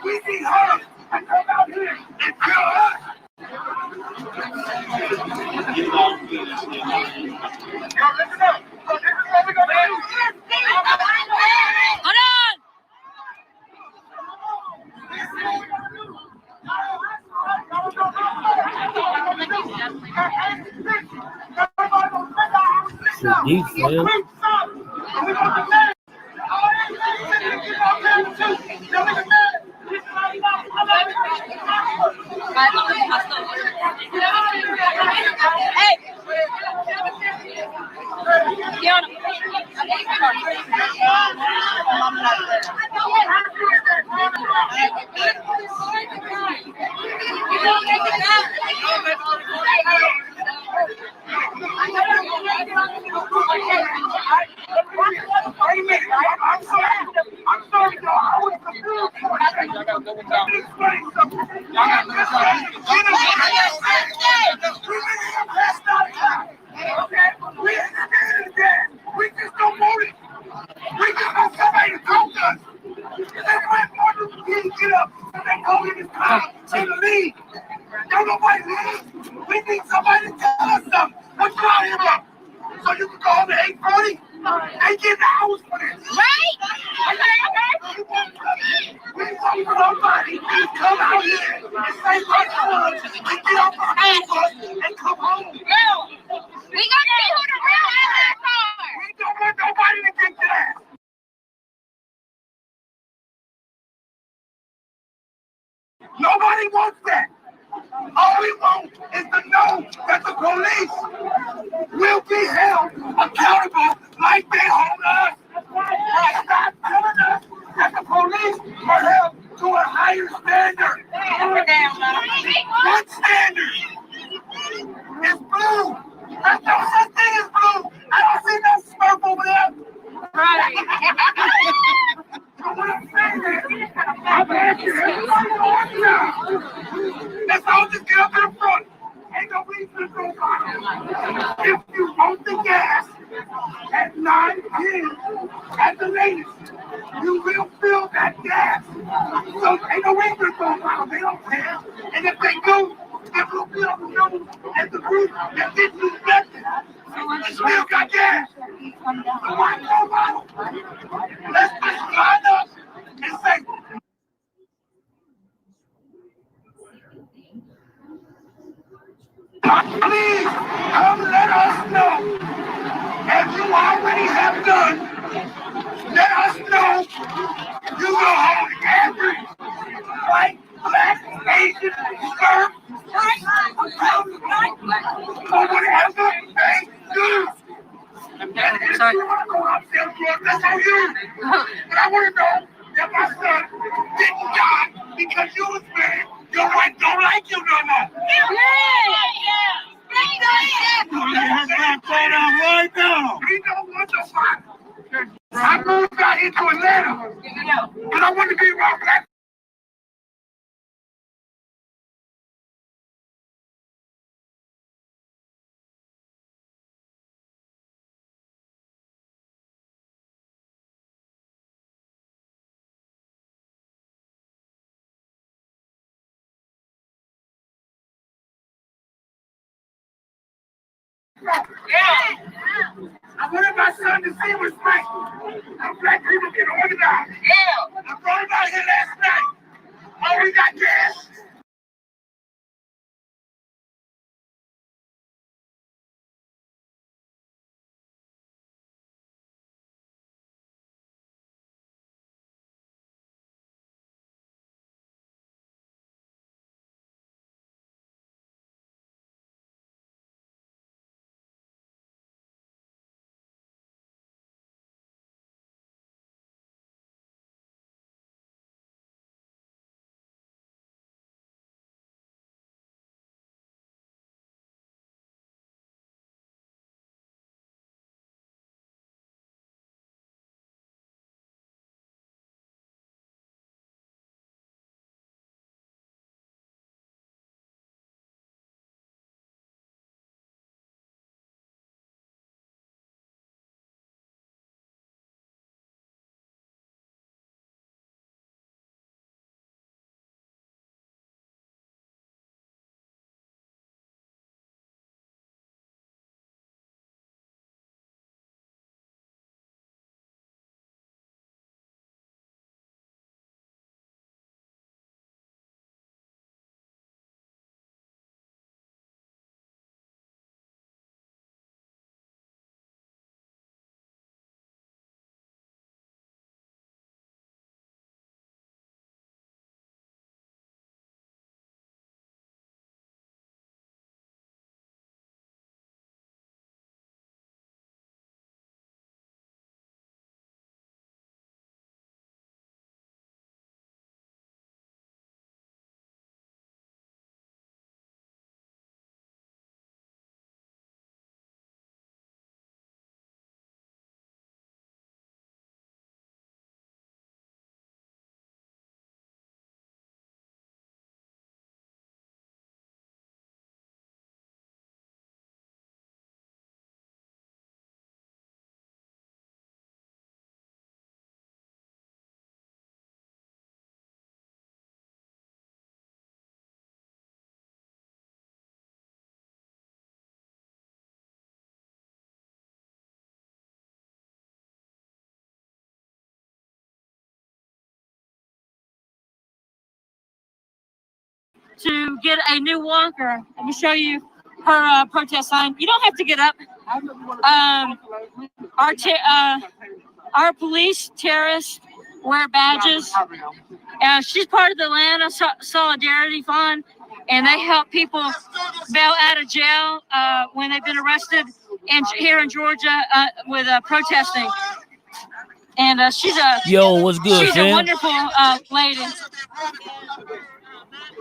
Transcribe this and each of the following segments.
We need her to come out here and tell us. Yo, listen up. So this is what we're gonna do. Hold on. Deep, man. Hey. Fiona. I'm sorry, y'all. I was confused. Let me explain something. We ain't standing there. We just don't want it. We just want somebody to talk to us. That's why Martin Luther King get up and they call him his time to leave. Don't nobody leave. We need somebody to tell us something. What you out here about? So you can call me 840? They get the hours for this. Right? We want somebody to come out here and say what time and get off our bus and come home. We got to see who the real assets are. We don't want nobody to get that. Nobody wants that. All we want is to know that the police will be held accountable like they hold us. Stop telling us that the police are held to a higher standard. What standard? It's blue. There's no such thing as blue. I don't see no smoke over there. Right. So what I'm saying is, I'm asking everybody to watch out. Let's all just get up in the front. Ain't no reason to go by. If you want the gas at 9 p.m. at the latest, you will fill that gas. So ain't no reason to go by. They don't care. And if they do, it will be on the news as the group that disrespected. Still got gas. So why go by? Let's just line up and say, please come let us know, as you already have done. Let us know you will hold every white, black, Asian, Serb, or whatever they do. And if you want to go out there, that's on you. But I want to know that my son didn't die because you was mad. Your wife don't like you no more. Right now. He don't want to fight. I moved out here to Atlanta, but I want to be around black Yeah. I wanted my son to see respect. How black people can organize. Yeah. I brought him out here last night. Oh, we got gas. to get a new walker. Let me show you her protest sign. You don't have to get up. Our our police terrorists wear badges. She's part of the Atlanta Solidarity Fund, and they help people bail out of jail when they've been arrested here in Georgia with protesting. And she's a what's good, she's fam? a wonderful lady.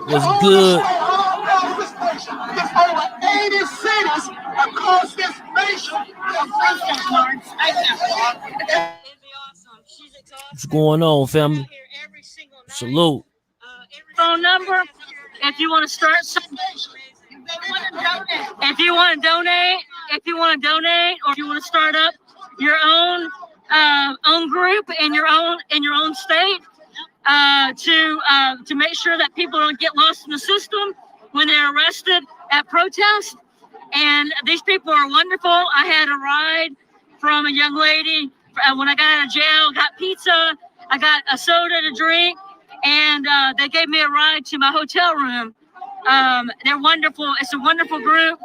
What's good? There's over 80 cities across this nation. What's going on, family? Salute. Phone number if you want to start something. If you want to donate, or if you want to start up your own group in your own state to make sure that people don't get lost in the system when they're arrested at protest. And these people are wonderful. I had a ride from a young lady when I got out of jail, got pizza, I got a soda to drink, and they gave me a ride to my hotel room. They're wonderful. It's a wonderful group.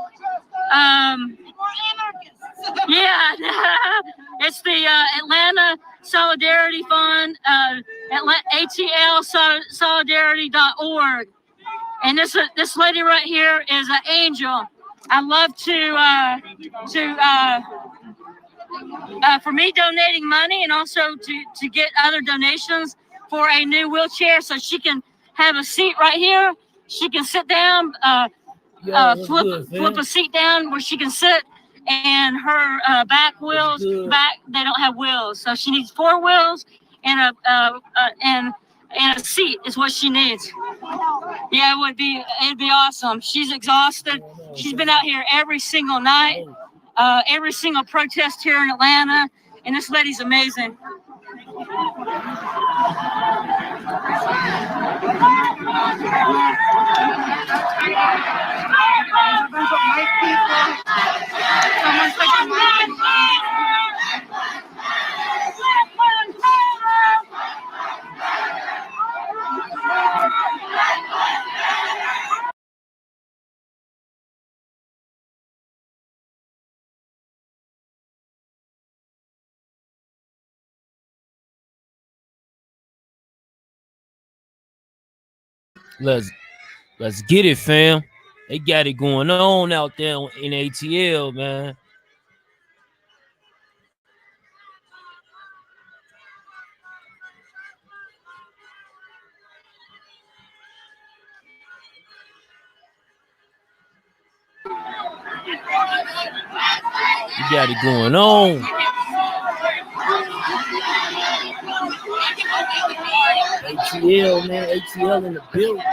Yeah, it's the Atlanta Solidarity Fund, atlsolidarity.org. And this lady right here is an angel. I love for me donating money and also to get other donations for a new wheelchair so she can have a seat right here. She can sit down, flip a seat down where she can sit, and her back wheels they don't have wheels, so she needs 4 wheels and a seat is what she needs. Yeah, it'd be awesome. She's exhausted. She's been out here every single night, every single protest here in Atlanta, and this lady's amazing. Let's get it, fam. They got it going on out there in ATL, man. You got it going on. ATL, man. ATL in the building.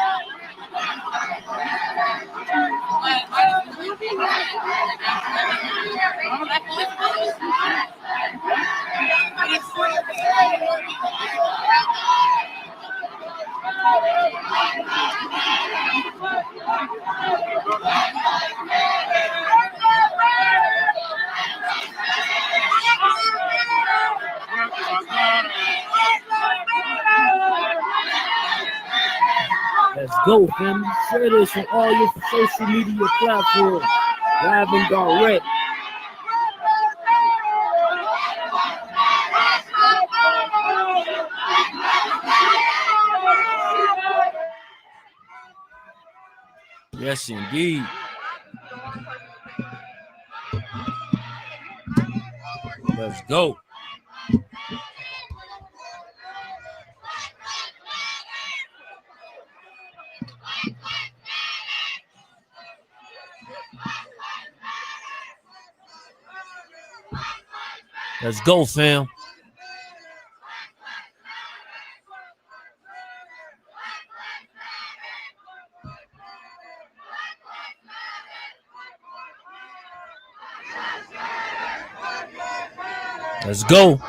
Let's go, family. Share this on all your social media platforms, live and direct. Yes, indeed. Let's go. Let's go, fam. Let's go.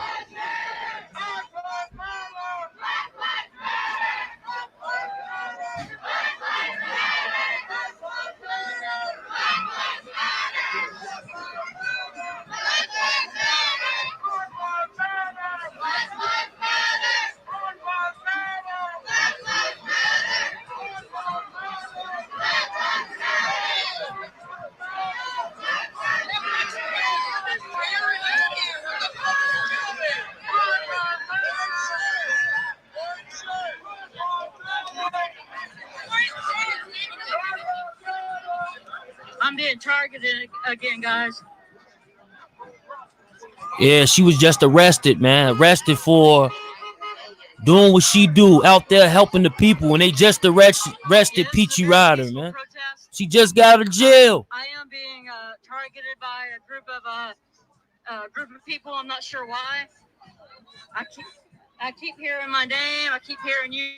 targeted again, guys. Yeah, she was just arrested, man. Arrested for doing what she do out there helping the people, and they just arrested Yes, Peachy the Rider, peaceful man. protest. She just got out of jail. I am being targeted by a group of people. I'm not sure why. I keep hearing my name. I keep hearing you.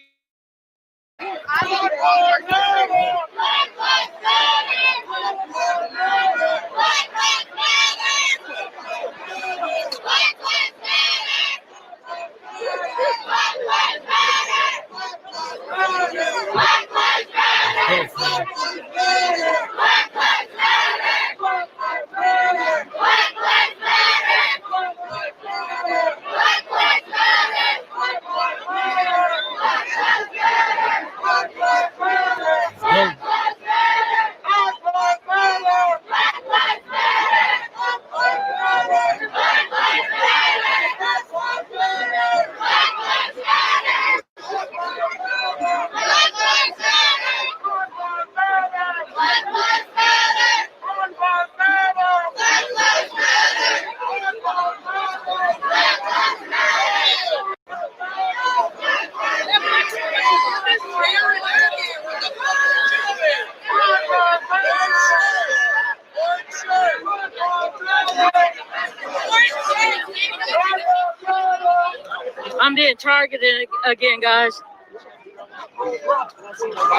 I'm being targeted again, guys.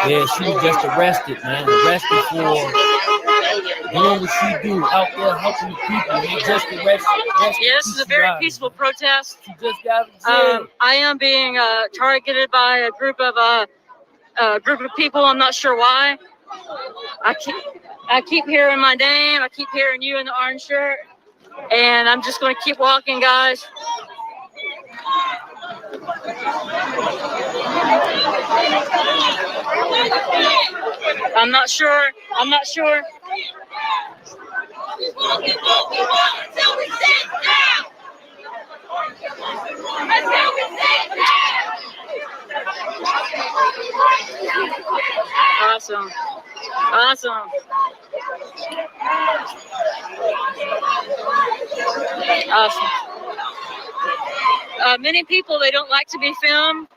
Yeah, she was just arrested, man. Arrested for doing what she do out there helping the people. They just arrested. Yeah, this is a very peaceful protest. She just got out of jail. I am being targeted by a group of people. I'm not sure why. I keep hearing my name. I keep hearing you in the orange shirt, and I'm just going to keep walking, guys. I'm not sure. Awesome. Many people, they don't like to be filmed.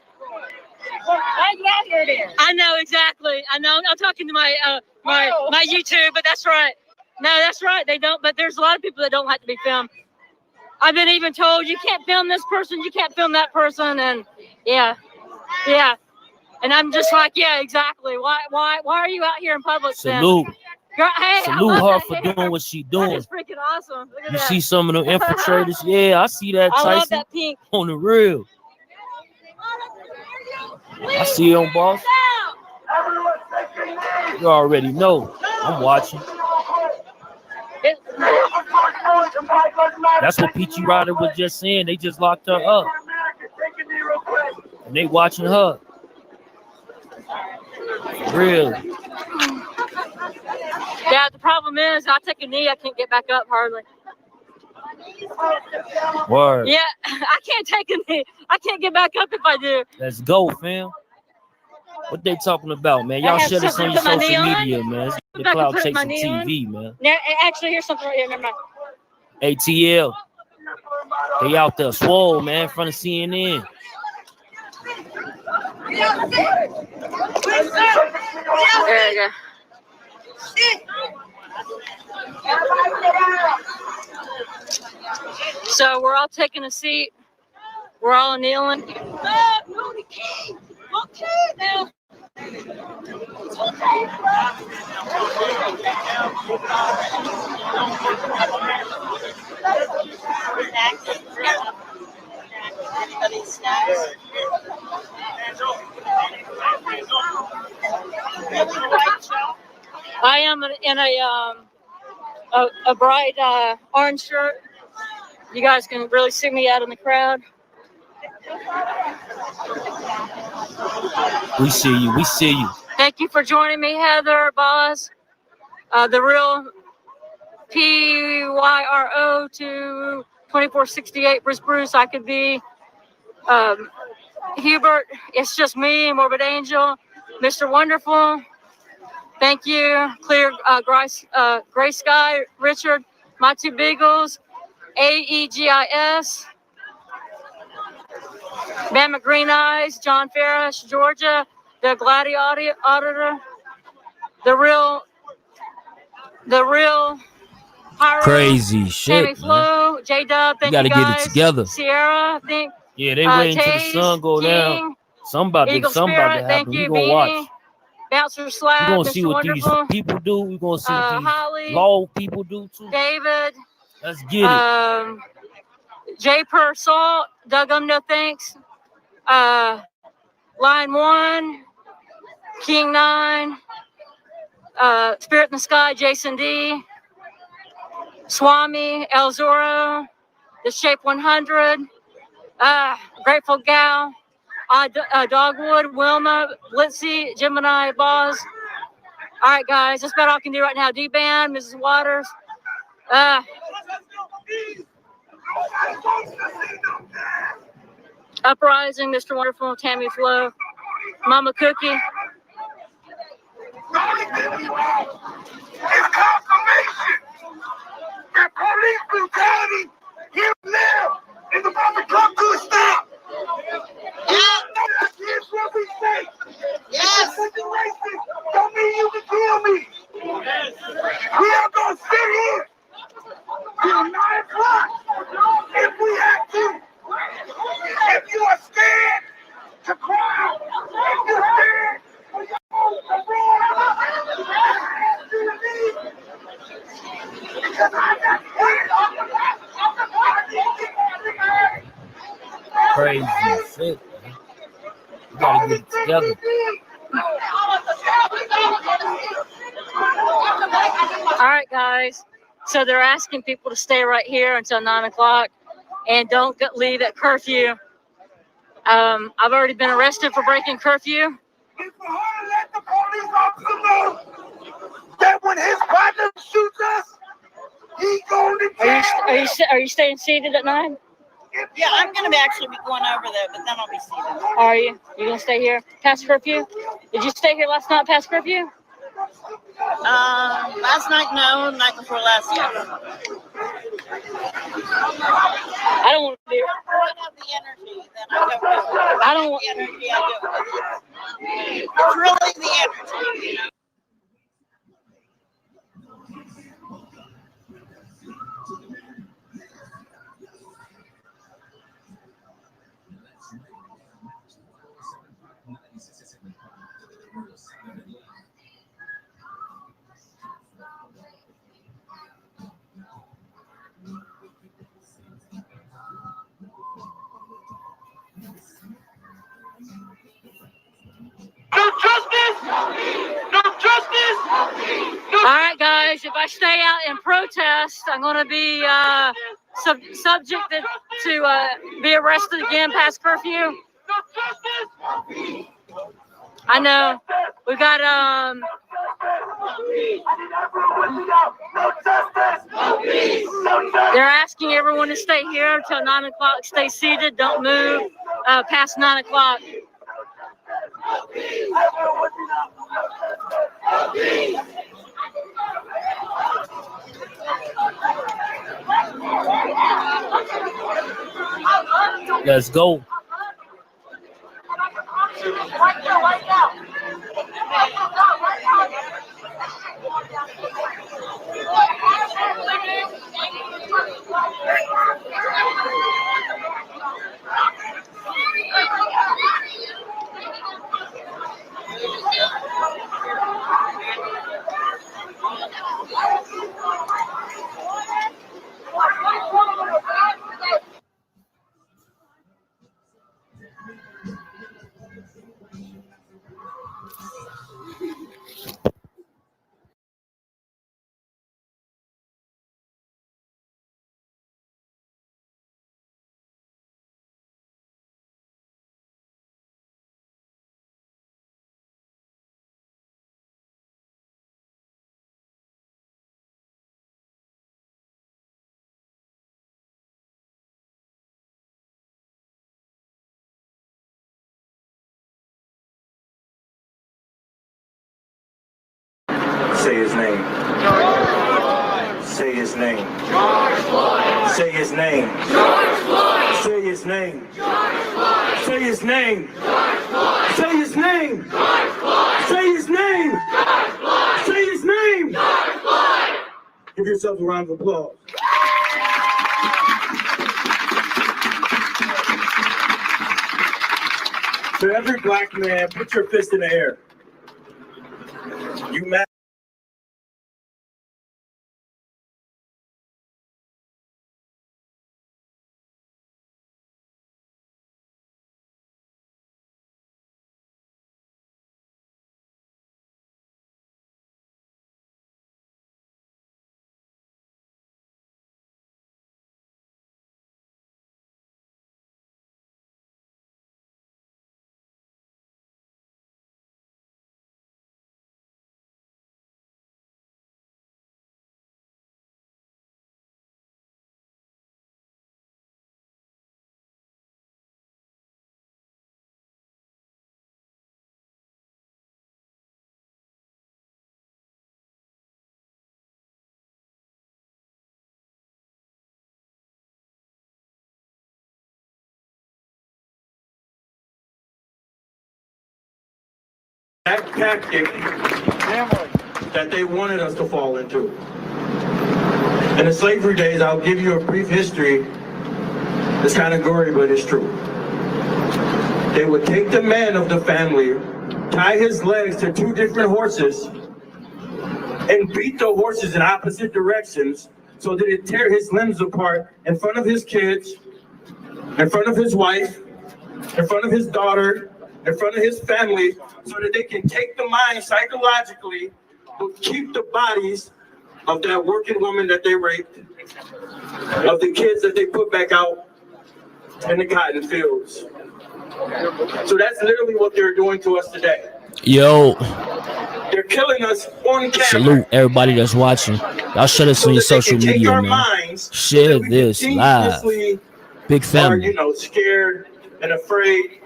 I know exactly. I know. I'm talking to my my YouTube, but that's right. No, that's right. They don't. But there's a lot of people that don't like to be filmed. I've been even told you can't film this person, you can't film that person, and yeah. And I'm just like, yeah, exactly. Why are you out here in public? Salute. Girl, hey, Salute her for doing what she doing. That's freaking awesome. Look at You that. see some of them infiltrators? Yeah, I see that, Tyson. I love that pink. On the real. I see it on boss. You already know. I'm watching. That's what Peachy Rider was just saying. They just locked her up. And they watching her. Real. Yeah, the problem is I take a knee, I can't get back up hardly. Word. Yeah, I can't take a knee. I can't get back up if I do. Let's go, fam. What they talking about, man? Y'all share this on your social media, man. It's the Cloud Chasing TV, man. Actually, here's something right here. Never mind. ATL. They out there swole, man, in front of CNN. There you go. So we're all taking a seat. We're all kneeling. Okay, now. I am in a bright orange shirt. You guys can really see me out in the crowd. We see you. Thank you for joining me, Heather, Boz, the real PYRO to 2468 Bruce. I could be Hubert. It's just me, Morbid Angel, Mr. Wonderful, Thank you. Clear Gray Sky, Richard, My Two Beagles, AEGIS, Bama Green Eyes, John Ferris, Georgia, the Gladiator Auditor, the real Pyro, Crazy Tammy shit, man. Flo, J Dub, thank you gotta guys. get it together. Sierra, I think. Yeah, they waiting till the Taze, sun go down. King, Somebody Eagle to Spirit, thank happen. We you, gonna Beanie, watch. Bouncer We Slab, gonna see Mr. what Wonderful, these people do. We gonna see what these Holly, law people do too. David, Let's get it. J Per Salt, Doug no thanks, Line 1, King 9, Spirit in the Sky, Jason D, Swami, El Zoro, The Shape 100, Grateful Gal, Dogwood, Wilma, Blitzy, Gemini, Boz. All right, guys, that's about all I can do right now. D-Band, Mrs. Waters, Uprising, Mr. Wonderful, Tammy Flo, Mama Cookie. It's confirmation that police brutality here now is about to come to a stop. Here's what we say. Yes. If you're racist, don't mean you can kill me. We are going to sit here till 9 o'clock if we have to. If you are scared to cry, if you're scared for your own because I got Crazy shit, man. We gotta get it together. All right, guys. So they're asking people to stay right here until 9 o'clock and don't leave at curfew. I've already been arrested for breaking curfew. It's for her to let the police officer know that when his partner shoots us, he's going to jail. Are you staying seated at 9? Yeah, I'm going to actually be going over there, but then I'll be seated. Are you? You gonna stay here past curfew? Did you stay here last night past curfew? Last night, no. Night before last, yes. I don't want to be. I don't have the energy that I don't do. I don't want the energy I do. It's really the energy, you know. No justice! No justice! All right, guys. If I stay out and protest, I'm gonna be subjected to be arrested again past curfew. No justice! I know. We got No justice! No justice! They're asking everyone to stay here until 9 o'clock. Stay seated. Don't move past 9 o'clock. Let's go. Say his name. Say his name. Say his name. Say his name. Say his name. Say his name. Say his name. Say his name. Give yourself a round of applause. To every black man, put your fist in the air. You mad? That tactic that they wanted us to fall into. In the slavery days, I'll give you a brief history. It's kind of gory, but it's true. They would take the man of the family, tie his legs to two different horses, and beat the horses in opposite directions so that it tear his limbs apart in front of his kids, in front of his wife, in front of his daughter, in front of his family, so that they can take the mind psychologically, but keep the bodies of that working woman that they raped, of the kids that they put back out in the cotton fields. So that's literally what they're doing to us today. Yo, They're killing us on camera. salute everybody that's watching. Y'all share this on your social media, man. Share this live. Big family. Are, scared and afraid,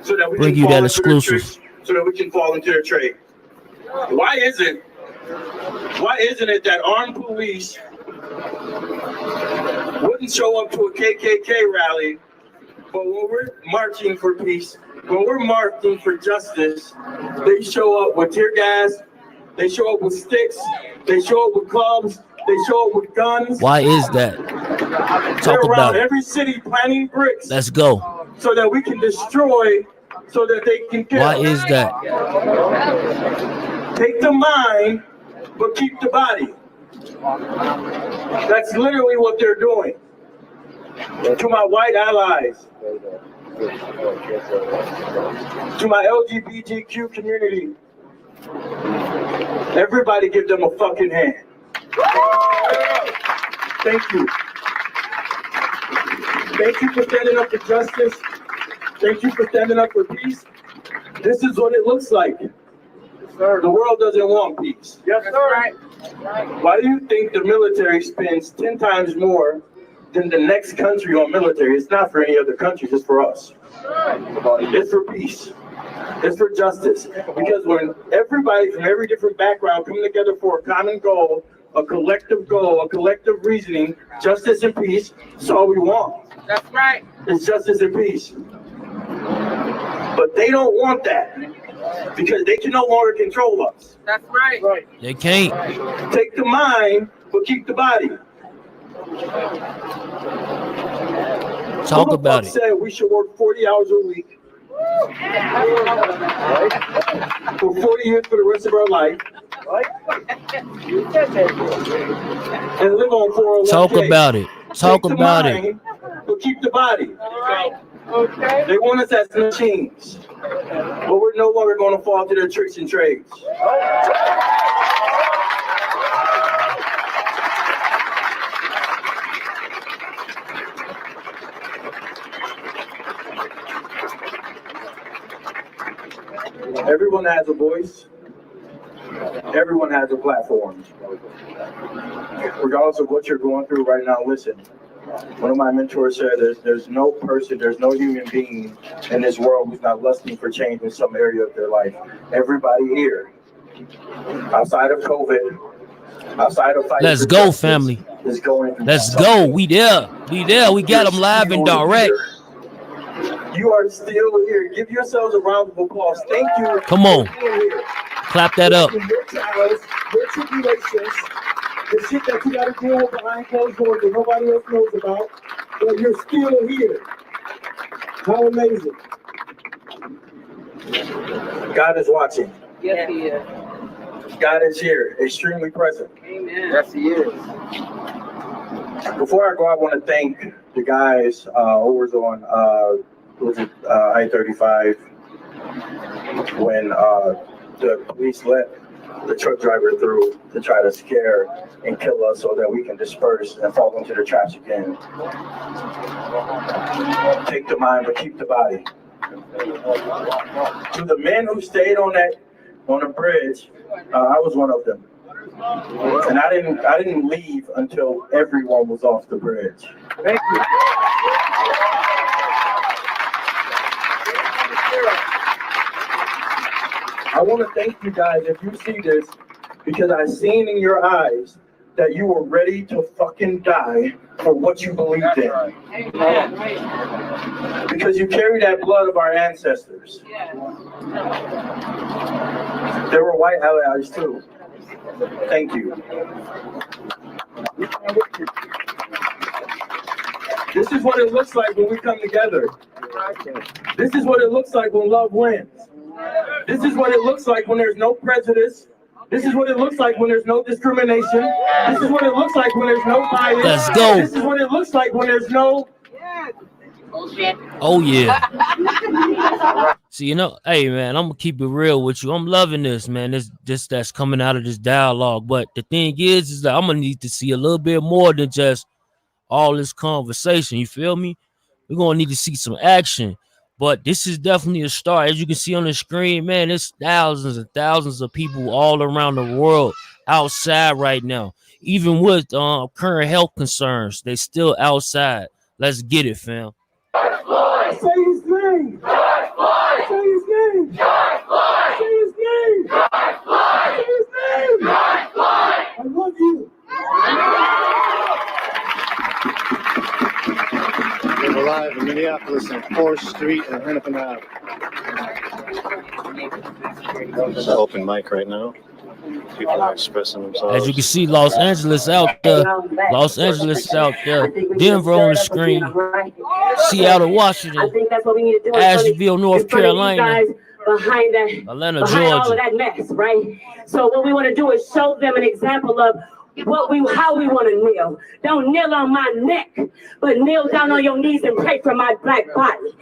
so that we Bring can you fall that into their exclusive. tricks, so that we can fall into their trade. Why isn't it that armed police wouldn't show up to a KKK rally, but when we're marching for peace, when we're marching for justice, they show up with tear gas, they show up with sticks, they show up with clubs, they show up with guns. Why is that? They're Talk around about it. every city planting bricks. Let's go. So that we can destroy, so that they can kill. Why is that? Take the mind, but keep the body. That's literally what they're doing. To my white allies, to my LGBTQ community, everybody give them a fucking hand. Thank you. Thank you for standing up for justice. Thank you for standing up for peace. This is what it looks like. The world doesn't want peace. Yes, sir. Why do you think the military spends 10 times more than the next country on military? It's not for any other countries, it's for us. It's for peace. It's for justice. Because when everybody from every different background come together for a common goal, a collective reasoning, justice and peace, that's all we want. That's right. It's justice and peace. But they don't want that because they can no longer control us. That's right. They can't. Take the mind, but keep the body. Talk about it. Said we should work 40 hours a week for 40 years for the rest of our life, and live on 401k. Talk about it. Talk Take the about it. mind, but keep the body. Okay. They want us as machines, but we're no longer going to fall to their tricks and trades. Everyone has a voice. Everyone has a platform. Regardless of what you're going through right now, listen. One of my mentors said there's no person, there's no human being in this world who's not lusting for change in some area of their life. Everybody here outside of COVID, outside of fighting Let's for go, justice, family. is going through Let's something. go. We there. We there. We got them live and You're direct. still here. You are still here. Give yourselves a round of applause. Thank you. Come on. for being here. Clap that up. Your trials, your tribulations, the shit that you got to deal with behind closed doors that nobody else knows about, but you're still here. How amazing. God is watching. Yes, he is. God is here, extremely present. Amen. Yes, he is. Before I go, I want to thank the guys who was on I-35 when the police let the truck driver through to try to scare and kill us so that we can disperse and fall into the trash again. Take the mind, but keep the body. To the men who stayed on the bridge, I was one of them, and I didn't leave until everyone was off the bridge. Thank you. I want to thank you guys if you see this, because I seen in your eyes that you were ready to fucking die for what you believed in. Because you carry that blood of our ancestors. There were white allies too. Thank you. This is what it looks like when we come together. This is what it looks like when love wins. This is what it looks like when there's no prejudice. This is what it looks like when there's no discrimination. This is what it looks like when there's no bias. Let's go. This is what it looks like when there's no... Oh, yeah. See, hey, man, I'm going to keep it real with you. I'm loving this, man. This that's coming out of this dialogue. But the thing is that I'm going to need to see a little bit more than just all this conversation. You feel me? We're going to need to see some action. But this is definitely a start. As you can see on the screen, man, there's thousands and thousands of people all around the world outside right now. Even with current health concerns, they still outside. Let's get it, fam. Say his name. George Floyd. Say his name. George Floyd. Say his name. George Floyd. Say his name. George Floyd. I love you. We're live in Minneapolis on 4th Street and Hennepin Ave. It's an open mic right now. People are expressing themselves. As you can see, Los Angeles out there. Los Angeles out there. Denver on the screen. Seattle, Washington. Asheville, North Carolina. Atlanta, Georgia. All of that mess, right? So what we want to do is show them an example of how we want to kneel. Don't kneel on my neck, but kneel down on your knees and pray for my black body.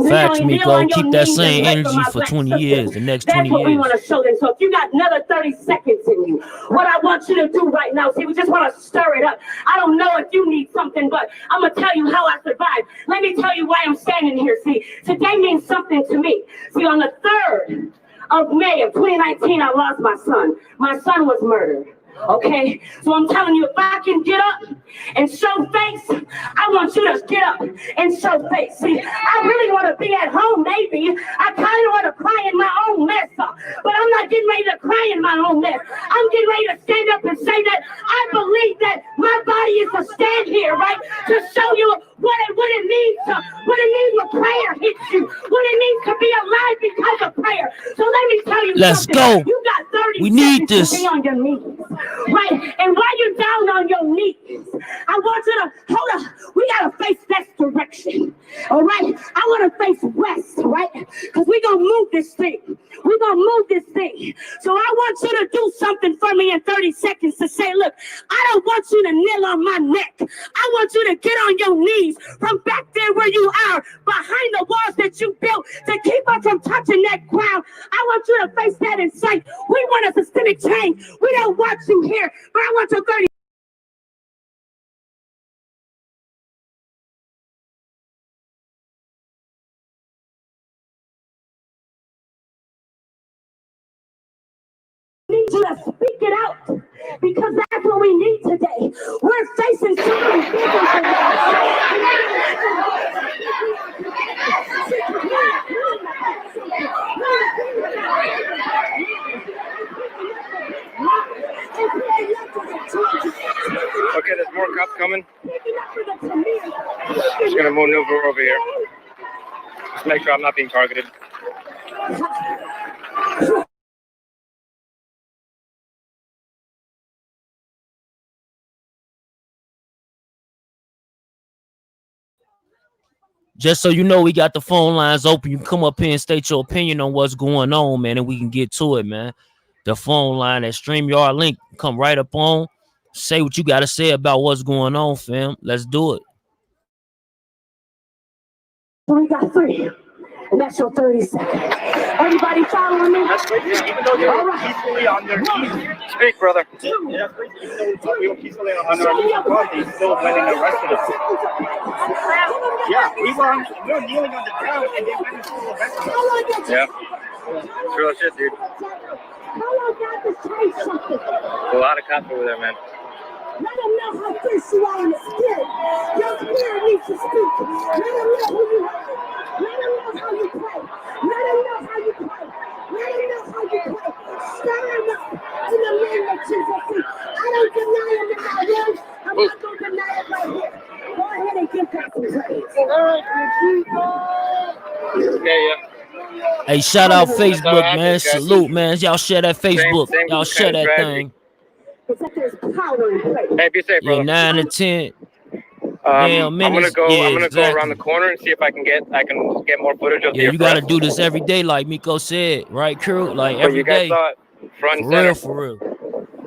Facts, Miko. Keep that same energy for 20 years, the next 20 years. That's what we want to show them. So if you got another 30 seconds in you, what I want you to do right now, see, we just want to stir it up. I don't know if you need something, but I'm going to tell you how I survived. Let me tell you why I'm standing here. See, today means something to me. See, on the 3rd of May of 2019, I lost my son. My son was murdered. Okay, so I'm telling you, if I can get up and show face, I want you to get up and show face. See, I really want to be at home, maybe. I kind of want to cry in my own mess, but I'm not getting ready to cry in my own mess. I'm getting ready to stand up and say that I believe that my body is to stand here, right? To show you what it means when prayer hits you, what it means to be alive because of prayer. So let me tell you Let's something. go. You got 30 We need seconds this. to be on your knees. Right, and while you're down on your knees, I want you to hold up. We gotta face this direction. All right, I want to face west, right? Because we're gonna move this thing. We're gonna move this thing. So I want you to do something for me in 30 seconds to say, look, I don't want you to kneel on my neck. I want you to get on your knees from back there where you are, behind the walls that you built to keep us from touching that ground. I want you to face that and say, we want a systemic change. We don't want you here, but I want your 30. Need you to speak it out because that's what we need today. We're facing so many things today. Just gonna maneuver over here. Just make sure I'm not being targeted. Just so you know, we got the phone lines open. You can come up here and state your opinion on what's going on, man, and we can get to it, man. The phone line at StreamYard link, come right up on. Say what you got to say about what's going on, fam. Let's do it. We got 3, and that's your 30 seconds. Everybody following me? That's great. Even though you're peacefully on their knees. Speak, brother. Yeah, even though we were peacefully on our knees, he's still went and arrested us. Yeah, we were kneeling on the ground, and they went and still arrested us. Yeah. It's real shit, dude. A lot of cops over there, man. Let them know how fierce you are in the spirit. Your spirit needs to speak. Let them know who you are. Let them know how you play. Let them know how you play. Let them know how you play. Stir them up in the name of Jesus. I don't deny him in my words. I'm not going to deny it right here. Go ahead and give God some praise. Yeah. Hey, shout out Facebook, man. Salute, man. Y'all share that Facebook. Y'all share that thing. Hey, be safe, brother. Yeah, 9 to 10. I'm minutes. gonna go. Yeah, I'm gonna exactly. go around the corner and see if I can get more footage of the you gotta do this every day, like Miko said, right, crew? Like every day. For real.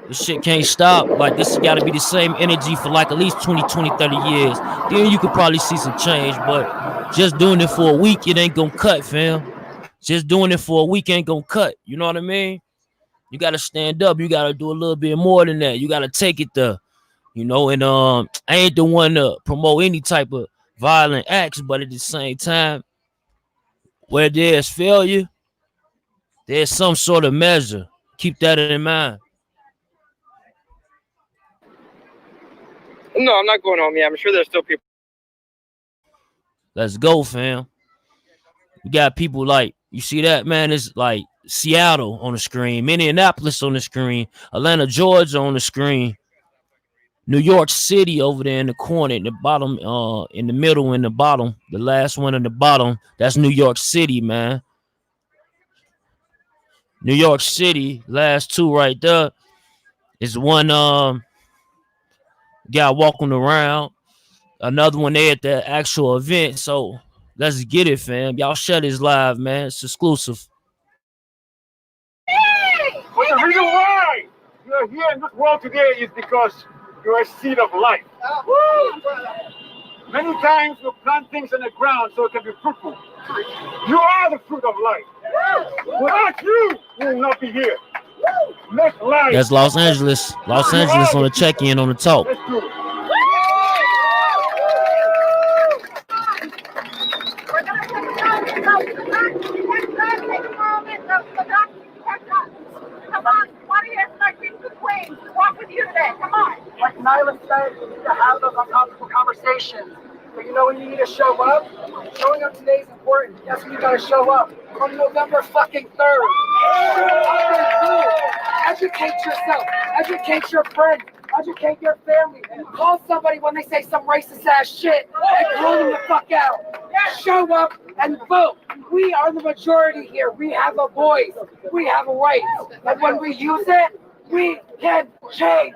This shit can't stop. Like this gotta be the same energy for like at least 20, 30 years. Then you could probably see some change, but just doing it for a week, it ain't gonna cut, fam. Just doing it for a week ain't gonna cut. You know what I mean? You gotta stand up. You gotta do a little bit more than that. You gotta take it there. You know, and I ain't the one to promote any type of violent acts, but at the same time, where there's failure, there's some sort of measure. Keep that in mind. No, I'm not going home yet. I'm sure there's still people. Let's go, fam. We got people like, you see that, man? It's like Seattle on the screen, Minneapolis on the screen, Atlanta, Georgia on the screen, New York City over there in the corner, in the bottom, in the middle, in the bottom, the last one in the bottom. That's New York City, man. New York City, last two right there. Is one guy walking around, another one there at the actual event. So let's get it, fam. Y'all share this live, man. It's exclusive. But the reason why you're here in this world today is because you're a seed of life. Many times we plant things in the ground so it can be fruitful. You are the fruit of life. Without you, we will not be here. Make life. That's Los Angeles. Los Angeles on the check-in, on the talk. Let's do it. Come on, what are you expecting the queen to walk with you today? Come on. Like Nyla said, you need to have those uncomfortable conversations. But you know when you need to show up? Showing up today is important. That's when you gotta show up. On November fucking 3rd. Educate yourself. Educate your friends. Educate your family. Call somebody when they say some racist ass shit and call them the fuck out. Show up and vote. We are the majority here. We have a voice. We have a right. And when we use it, we can change.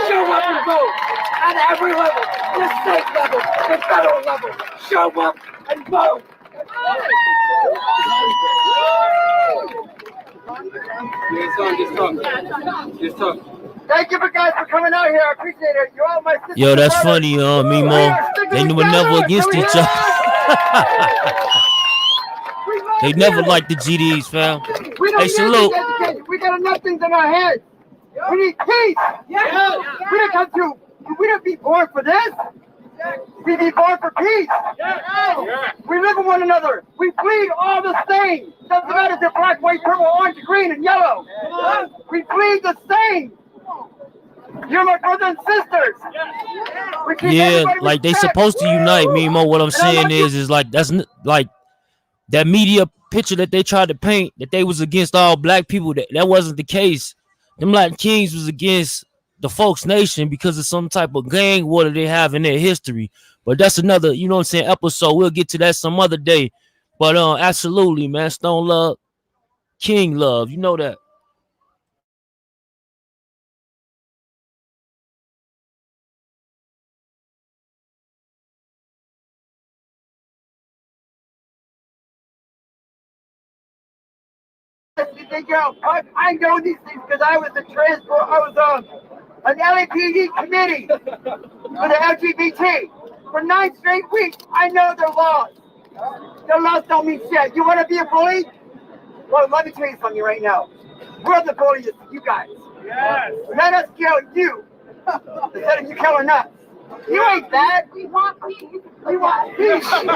Show up and vote at every level, the state level, the federal level. Show up and vote. Just talk. Thank you guys for coming out here. I appreciate it. You're all my sisters. Yo, that's funny, Mimo. They were never against each other. They never liked the GDs, fam. Hey, salute. We got enough things in our heads. We need peace. We didn't come to. We didn't be born for this. We be born for peace. We live with one another. We bleed all the same. Doesn't matter if they're black, white, purple, orange, green, and yellow. We bleed the same. You're my brothers and sisters. Yeah, like they supposed to unite, Mimo. What I'm saying is like that's like that media picture that they tried to paint that they was against all black people. That wasn't the case. Them Latin Kings was against the folks nation because of some type of gang war that they have in their history. But that's another, you know what I'm saying, episode. We'll get to that some other day. But absolutely, man. Stone Love, King Love. You know that. I know these things because I was an LAPD committee for the LGBT. For 9 straight weeks, I know their laws. Their laws don't mean shit. You want to be a bully? Well, let me tell you something right now. We're the bullies, you guys. Yes. Let us kill you instead of you killing us. You ain't bad. We want peace. We want peace. We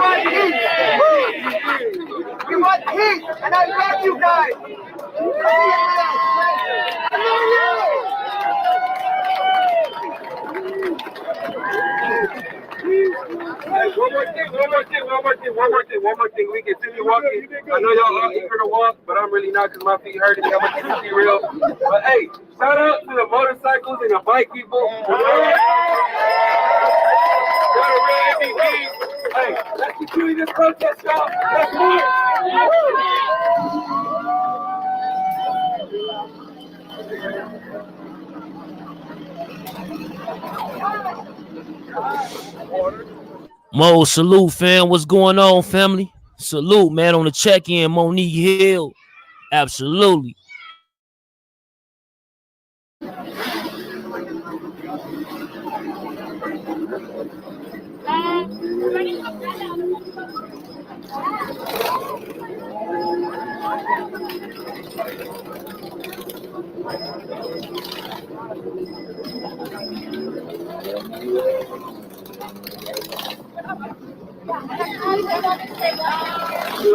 want peace. We want peace. And I love you guys. I Hey, one more thing. We continue walking. I know y'all are eager to walk, but I'm really not because my feet hurting me. I'm gonna keep it be real. But hey, shout out to the motorcycles and the bike people. Y'all the real MVPs. Hey, let's keep doing this protest, y'all. Let's move. Mo, salute, fam. What's going on, family? Salute, man, on the check-in, Monique Hill. Absolutely.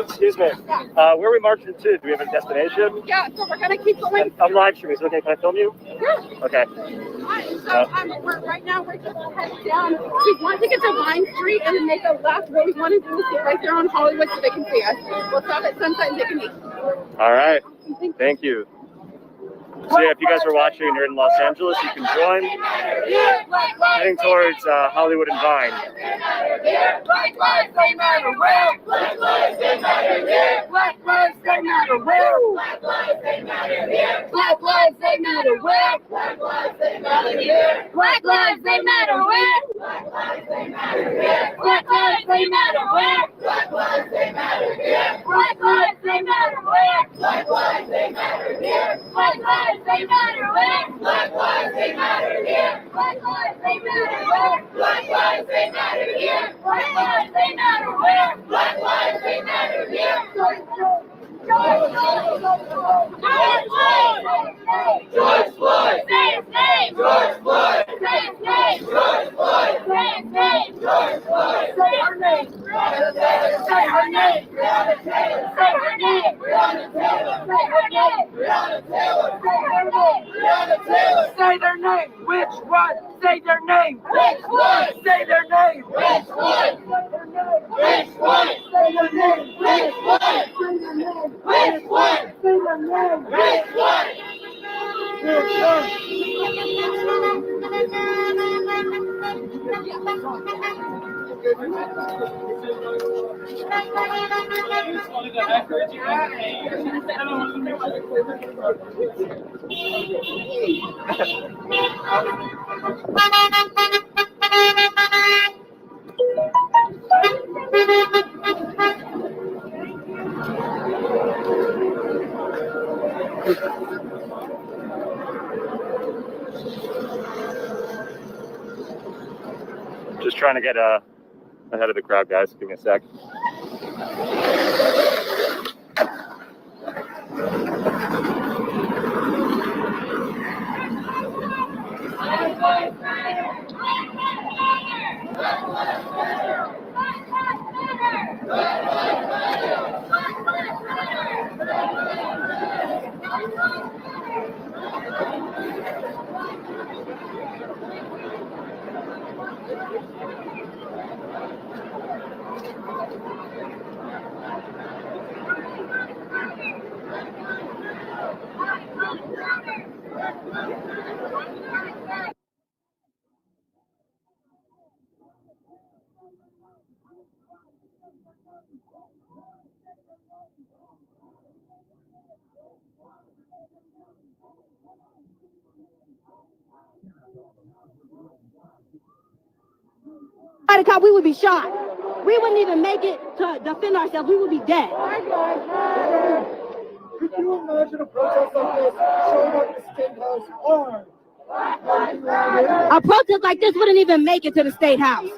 Excuse me. Where are we marching to? Do we have a destination? Yeah, so we're gonna keep going. I'm live streaming. Is it okay? Can I film you? Yeah. Okay. Right now we're just heading down. We want to get to Vine Street and then make a left. What we want to do is get right there on Hollywood so they can see us. We'll stop at Sunset and take a knee. All right. Thank you. So yeah, if you guys are watching and you're in Los Angeles, you can join. Heading towards Hollywood and Vine. Black lives, they matter where. Black lives, they matter here. Black lives, they matter where. Black lives, they matter here. Black lives, they matter where. Black lives, they matter here. Black lives, they matter where. Black lives, they matter here. Black lives, they matter where. Black lives, they matter here. Black lives, they matter where. Black lives, they matter here. Black lives, they matter where. Black lives, they matter here. Black lives, they matter where. Black lives, they matter here. Black lives, they matter where. Black lives, they matter here. George Floyd! George Floyd! Say his name! George Floyd! Say his name! George Floyd! Say his name! George Floyd! Say her name! Say her name! Say her name! Say her name! Say their name! Which one? Say their name! Which one? Say their name! Which one? Which one? Say their name! Which one? Which one? Say their name! Which one? Which one? Just trying to get ahead of the crowd, guys. Give me a sec. By the cop, we would be shot. We wouldn't even make it to defend ourselves. We would be dead. Could you imagine a protest like this showing up at the State House armed? A protest like this wouldn't even make it to the State House.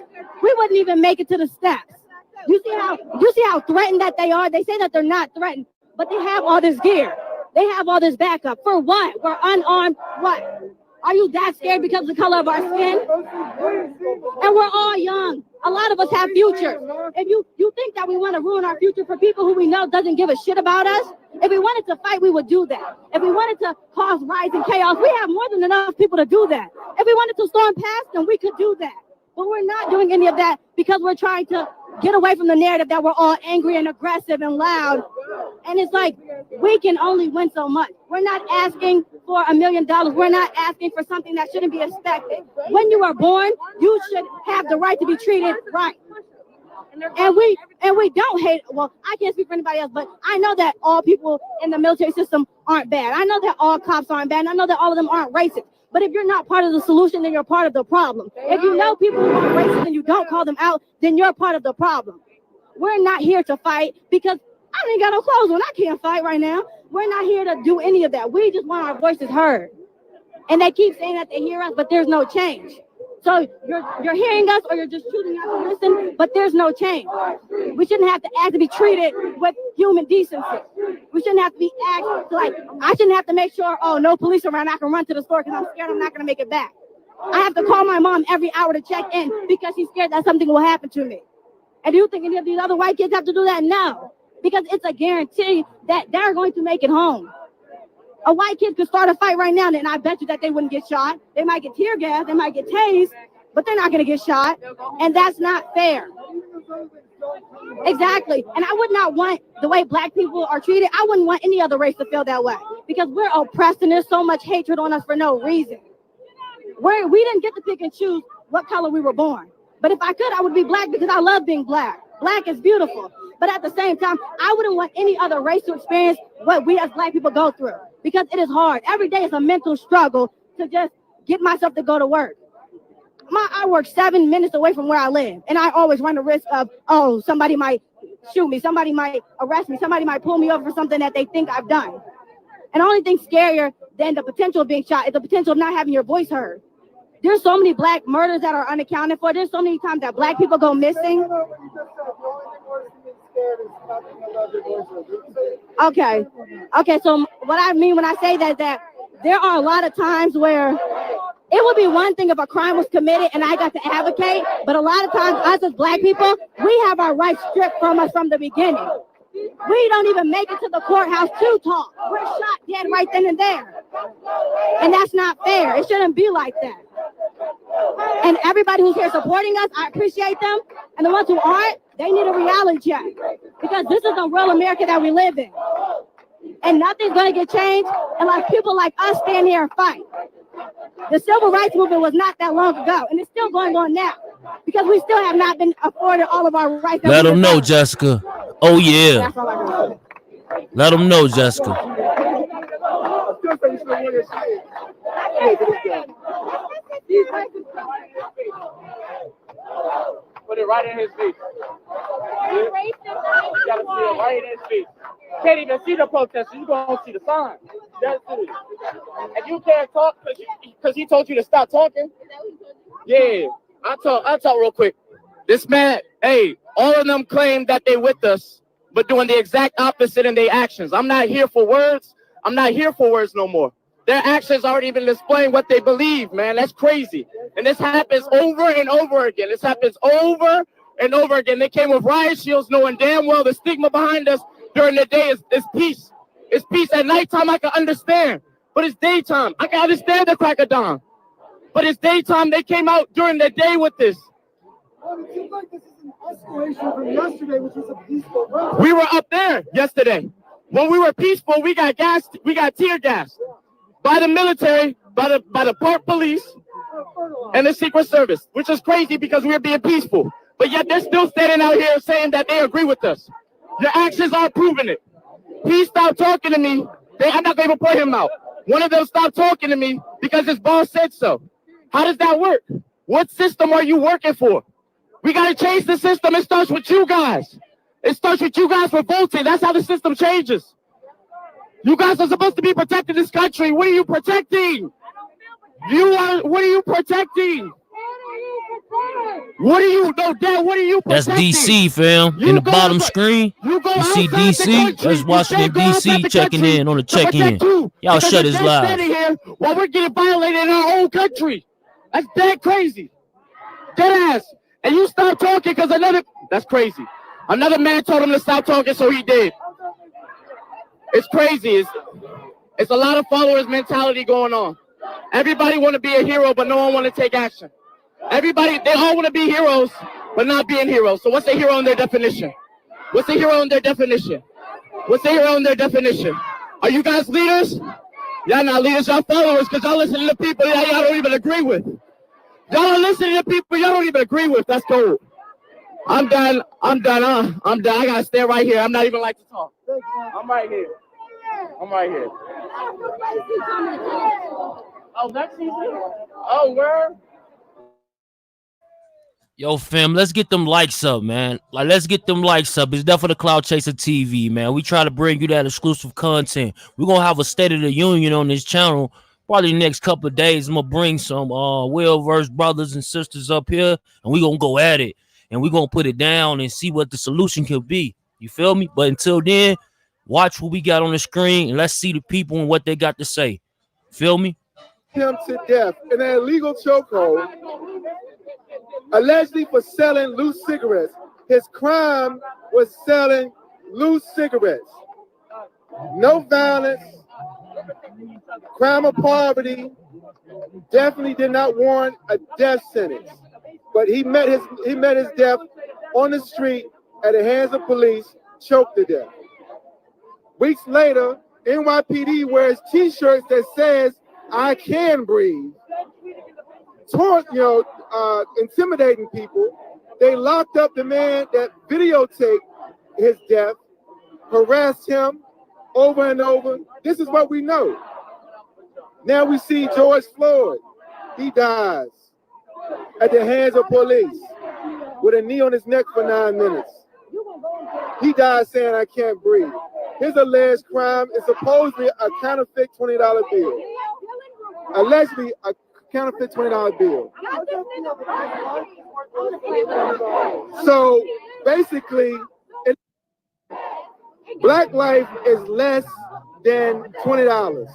We wouldn't even make it to the steps. You see how threatened that they are? They say that they're not threatened, but they have all this gear. They have all this backup. For what? We're unarmed. What? Are you that scared because of the color of our skin? And we're all young. A lot of us have futures. If you think that we want to ruin our future for people who we know doesn't give a shit about us, if we wanted to fight, we would do that. If we wanted to cause riots and chaos, we have more than enough people to do that. If we wanted to storm past them, we could do that. But we're not doing any of that because we're trying to get away from the narrative that we're all angry and aggressive and loud. And it's like, we can only win so much. We're not asking for $1 million. We're not asking for something that shouldn't be expected. When you are born, you should have the right to be treated right. And we don't hate, well, I can't speak for anybody else, but I know that all people in the military system aren't bad. I know that all cops aren't bad. I know that all of them aren't racist. But if you're not part of the solution, then you're part of the problem. If you know people who are racist and you don't call them out, then you're part of the problem. We're not here to fight because I ain't got no clothes on. I can't fight right now. We're not here to do any of that. We just want our voices heard. And they keep saying that they hear us, but there's no change. So you're hearing us or you're just choosing not to listen, but there's no change. We shouldn't have to ask to be treated with human decency. We shouldn't have to be asked to, like, I shouldn't have to make sure, oh, no police around, I can run to the store because I'm scared I'm not going to make it back. I have to call my mom every hour to check in because she's scared that something will happen to me. And do you think any of these other white kids have to do that? No, because it's a guarantee that they're going to make it home. A white kid could start a fight right now, and I bet you that they wouldn't get shot. They might get tear gas, they might get tased, but they're not going to get shot. And that's not fair. Exactly. And I would not want the way black people are treated. I wouldn't want any other race to feel that way because we're oppressed and there's so much hatred on us for no reason. We didn't get to pick and choose what color we were born. But if I could, I would be black because I love being black. Black is beautiful. But at the same time, I wouldn't want any other race to experience what we as black people go through because it is hard. Every day is a mental struggle to just get myself to go to work. I work 7 minutes away from where I live, and I always run the risk of, oh, somebody might shoot me, somebody might arrest me, somebody might pull me over for something that they think I've done. And the only thing scarier than the potential of being shot is the potential of not having your voice heard. There's so many black murders that are unaccounted for. There's so many times that black people go missing. Okay, so what I mean when I say that there are a lot of times where it would be one thing if a crime was committed and I got to advocate, but a lot of times us as black people, we have our rights stripped from us from the beginning. We don't even make it to the courthouse to talk. We're shot dead right then and there. And that's not fair. It shouldn't be like that. And everybody who's here supporting us, I appreciate them. And the ones who aren't, they need a reality check. Because this is the real America that we live in. And nothing's going to get changed unless people like us stand here and fight. The civil rights movement was not that long ago, and it's still going on now because we still have not been afforded all of our rights. Let them know, Jessica. Oh, yeah. Let them know, Jessica. Put it right in his face. You gotta see it right in his face. Can't even see the protesters. You don't see the sign. That's it. And you can't talk because he told you to stop talking. Yeah, I'll talk real quick. This man, hey, all of them claim that they with us, but doing the exact opposite in their actions. I'm not here for words. I'm not here for words no more. Their actions already been displaying what they believe, man. That's crazy. And this happens over and over again. This happens over and over again. They came with riot shields knowing damn well the stigma behind us during the day is peace. It's peace. At nighttime, I can understand. But it's daytime. I can understand the crack of dawn. But it's daytime. They came out during the day with this. Well, it seems like this is an escalation from yesterday, which was a peaceful run. We were up there yesterday. When we were peaceful, we got tear gas by the military, by the Park Police, and the Secret Service, which is crazy because we were being peaceful. but yet they're still standing out here saying that they agree with us. Your actions are proving it. He stopped talking to me. I'm not going to even put him out. One of them stopped talking to me because his boss said so. How does that work? What system are you working for? We got to change the system. It starts with you guys. It starts with you guys revolting. That's how the system changes. You guys are supposed to be protecting this country. What are you protecting? What are you protecting? What are you, no, Dad, what are you protecting? That's DC, fam. In the bottom screen, you see DC. That's Washington, DC checking in on the check-in. Y'all shut his live. Here while we're getting violated in our own country. That's dead crazy. Dead ass. And you stop talking because that's crazy. Another man told him to stop talking, so he did. It's crazy. It's a lot of followers mentality going on. Everybody want to be a hero, but no one want to take action. Everybody, they all want to be heroes, but not being heroes. So what's a hero in their definition? What's a hero in their definition? What's a hero in their definition? Are you guys leaders? Y'all not leaders, y'all followers, because y'all listen to people that y'all don't even agree with. Y'all are listening to people y'all don't even agree with. That's cool. I'm done. I'm done. I gotta stay right here. I'm not even like to talk. I'm right here. Oh, next season? Oh, where? Yo, fam, let's get them likes up, man. Like, let's get them likes up. It's definitely Cloud Chaser TV, man. We try to bring you that exclusive content. We're gonna have a State of the Union on this channel. Probably the next couple of days, I'm gonna bring some well-versed brothers and sisters up here, and we're gonna go at it. And we're gonna put it down and see what the solution could be. You feel me? But until then, watch what we got on the screen and let's see the people and what they got to say. Feel me? Him to death in an illegal chokehold, allegedly for selling loose cigarettes. His crime was selling loose cigarettes. No violence, crime of poverty, definitely did not warrant a death sentence. But he met his death on the street at the hands of police, choked to death. Weeks later, NYPD wears T-shirts that says, "I can breathe." Intimidating people. They locked up the man that videotaped his death, harassed him over and over. This is what we know. Now we see George Floyd. He dies at the hands of police with a knee on his neck for 9 minutes. He died saying, "I can't breathe." His alleged crime is supposedly a counterfeit $20 bill. Allegedly a counterfeit $20 bill. So basically, black life is less than $20.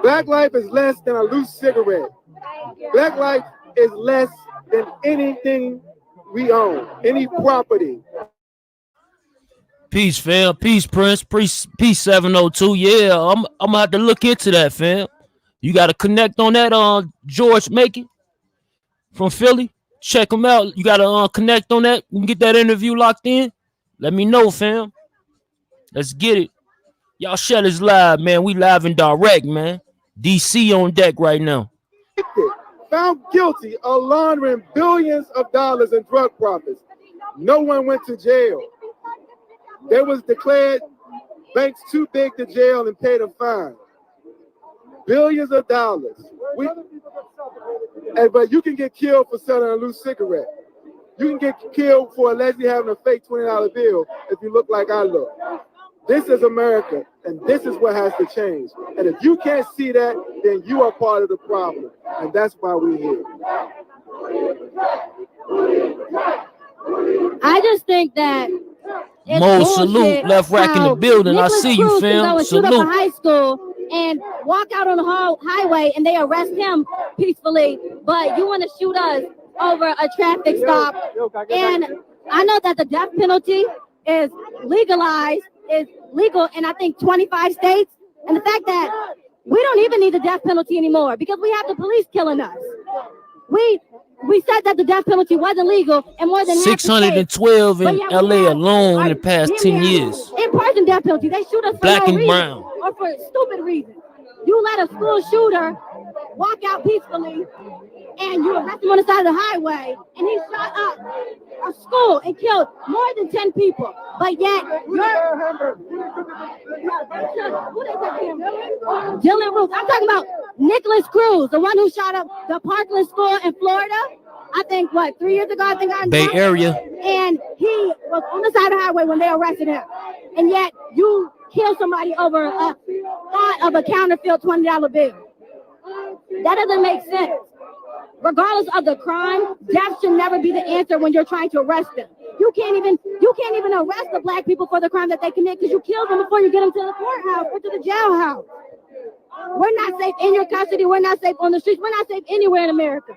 Black life is less than a loose cigarette. Black life is less than anything we own, any property. Peace, fam. Peace, Prince. Peace 702. Yeah, I'm gonna have to look into that, fam. You gotta connect on that George Macon from Philly. Check him out. You gotta connect on that. We can get that interview locked in. Let me know, fam. Let's get it. Y'all share this live, man. We live and direct, man. DC on deck right now. Found guilty of laundering billions of dollars in drug profits. No one went to jail. They was declared banks too big to jail and paid a fine. Billions of dollars. But you can get killed for selling a loose cigarette. You can get killed for allegedly having a fake $20 bill if you look like I look. This is America, and this is what has to change. And if you can't see that, then you are part of the problem. And that's why we're here. I just think that Mo, salute, left rack in the building. I see you, fam. Shoot up a Salute. high school and walk out on the highway and they arrest him peacefully, but you want to shoot us over a traffic stop. And I know that the death penalty is legalized, is legal in I think 25 states. And the fact that we don't even need the death penalty anymore because we have the police killing us. We said that the death penalty wasn't legal and more than 612 in LA alone in the past 10 years. In-person death penalty. They shoot us for Black no and reason brown. or for stupid reasons. You let a school shooter walk out peacefully and you arrest him on the side of the highway and he's shot up a school and killed more than 10 people. But yet, Dylan Roof. I'm talking about Nicholas Cruz, the one who shot up the Parkland school in Florida. I think, 3 years ago, Bay Area. And he was on the side of the highway when they arrested him. And yet, you kill somebody over a thought of a counterfeit $20 bill. That doesn't make sense. Regardless of the crime, death should never be the answer when you're trying to arrest them. You can't even arrest the black people for the crime that they commit because you killed them before you get them to the courthouse or to the jailhouse. We're not safe in your custody. We're not safe on the streets. We're not safe anywhere in America.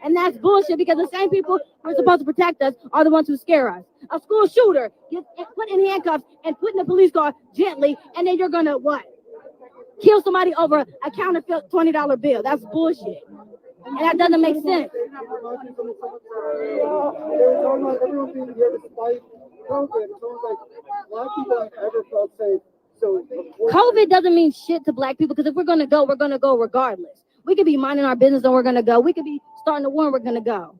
And that's bullshit because the same people who are supposed to protect us are the ones who scare us. A school shooter gets put in handcuffs and put in a police car gently, and then you're gonna what? Kill somebody over a counterfeit $20 bill. That's bullshit. And that doesn't make sense. COVID doesn't mean shit to black people because if we're gonna go regardless. We could be minding our business and we're gonna go. We could be starting a war and we're gonna go.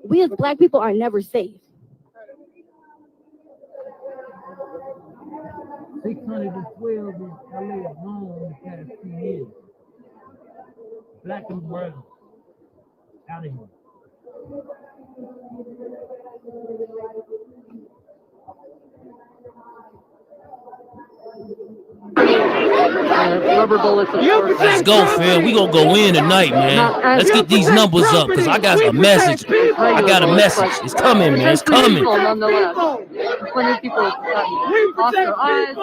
We as black people are never safe. 612 in LA alone in the past 2 years. Black and brown. Out of here. Rubber bullets. Let's go, Phil. We gonna go in tonight, man. Let's get these numbers up because I got a message. I got a message. It's coming, man. It's coming. Nonetheless, plenty of people have lost their eyes.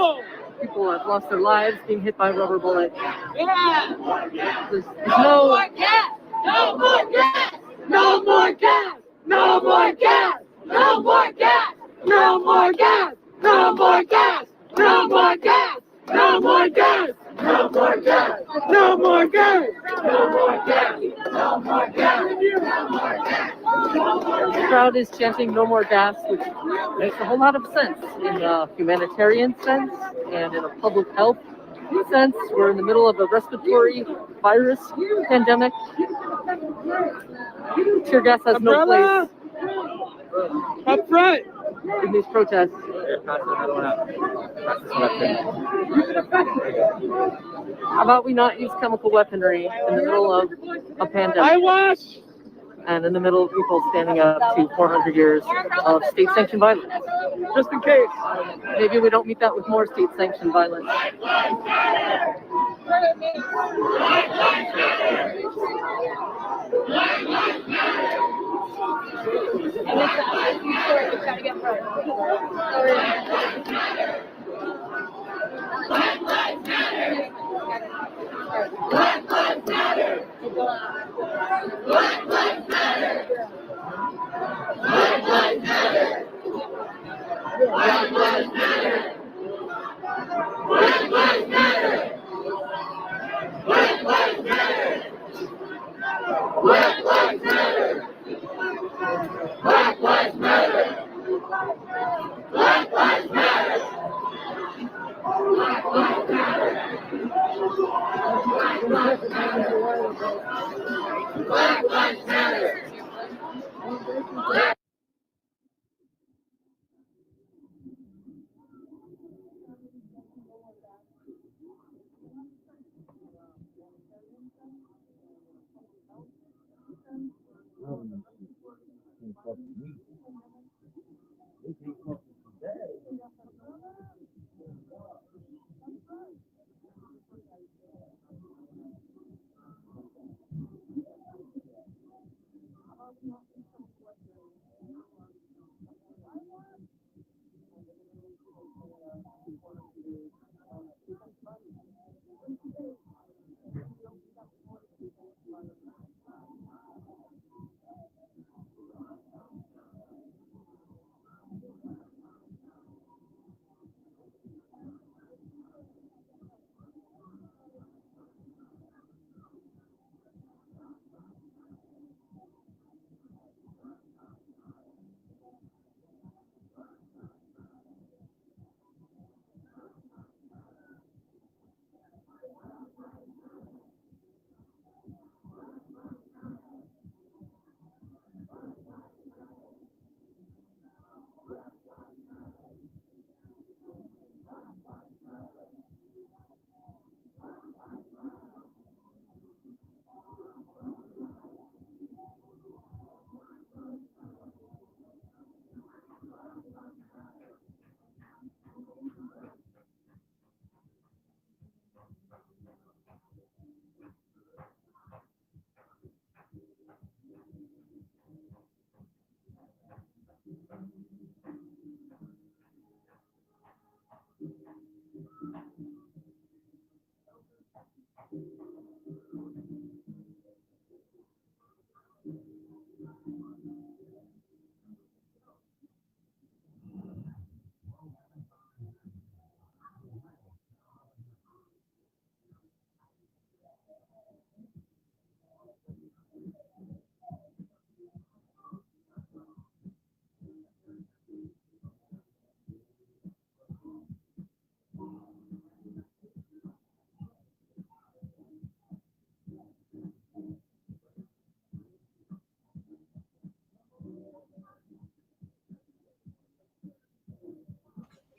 People have lost their lives being hit by a rubber bullet. There's no more gas. No more gas. No more gas. No more gas. No more gas. No more gas. No more gas. No more gas. No more gas! No more gas! No more gas! No more gas! No more gas! No more gas! The crowd is chanting "No more gas," which makes a whole lot of sense in a humanitarian sense and in a public health sense. We're in the middle of a respiratory virus pandemic. Tear gas has no place up front in these protests. How about we not use chemical weaponry in the middle of a pandemic? And in the middle of people standing up to 400 years of state-sanctioned violence. Just in case. Maybe we don't meet that with more state-sanctioned violence.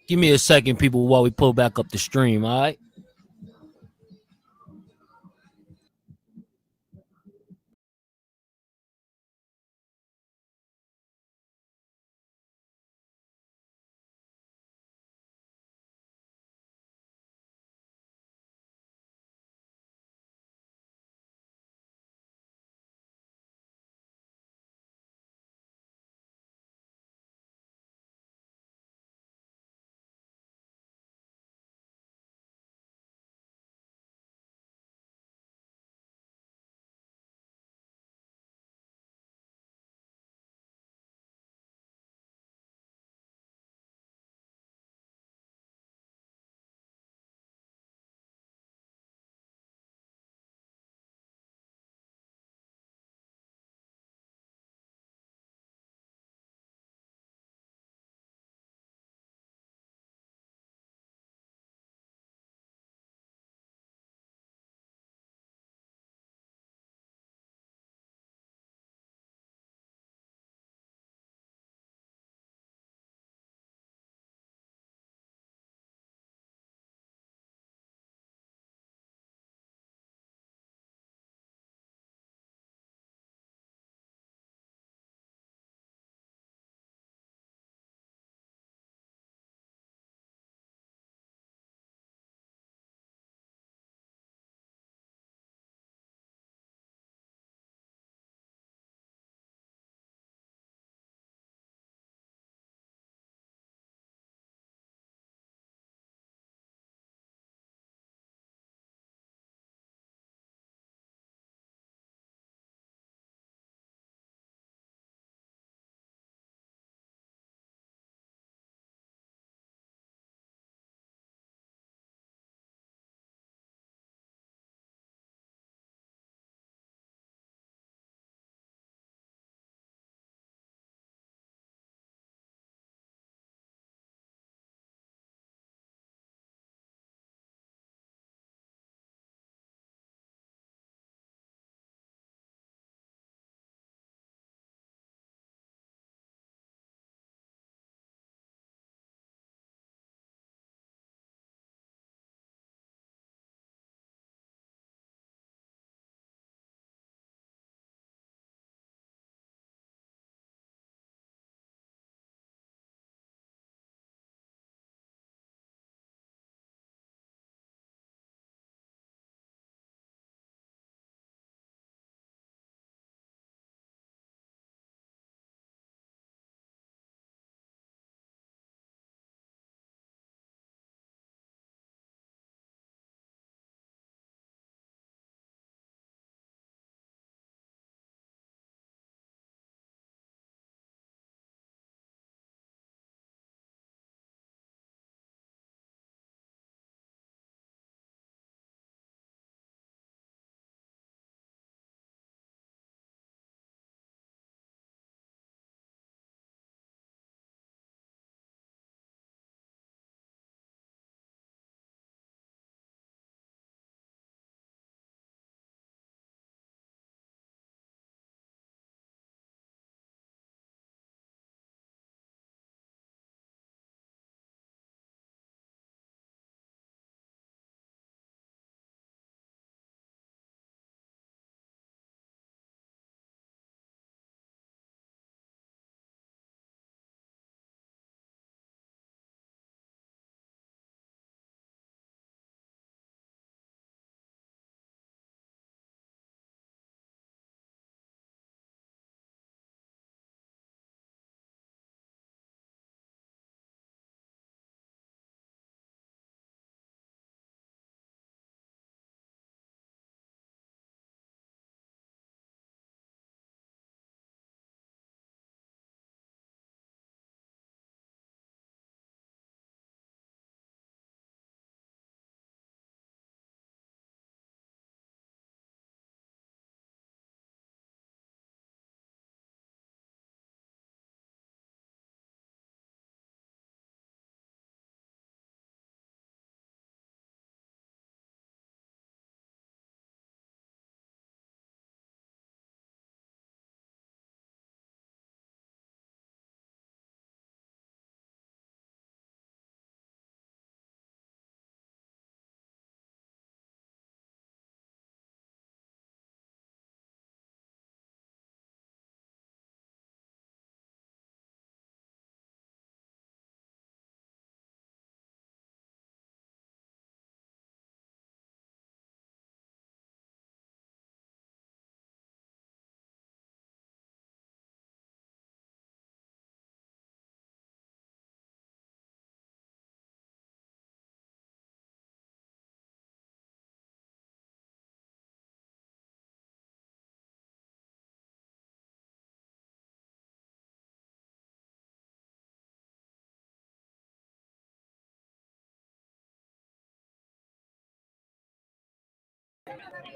Give me a second, people, while we pull back up the stream, all right?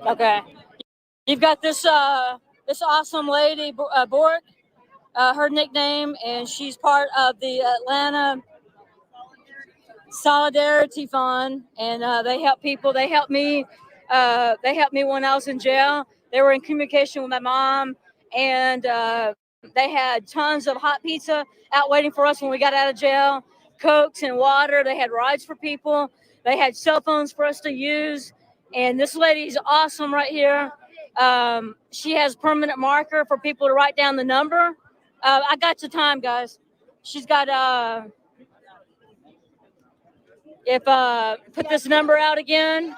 Okay. You've got this this awesome lady, Bork, her nickname, and she's part of the Atlanta Solidarity Fund, and they help people. They helped me. They helped me when I was in jail. They were in communication with my mom, and they had tons of hot pizza out waiting for us when we got out of jail, Cokes and water. They had rides for people. They had cell phones for us to use. And this lady's awesome right here. She has permanent marker for people to write down the number. I got your time, guys. She's got put this number out again.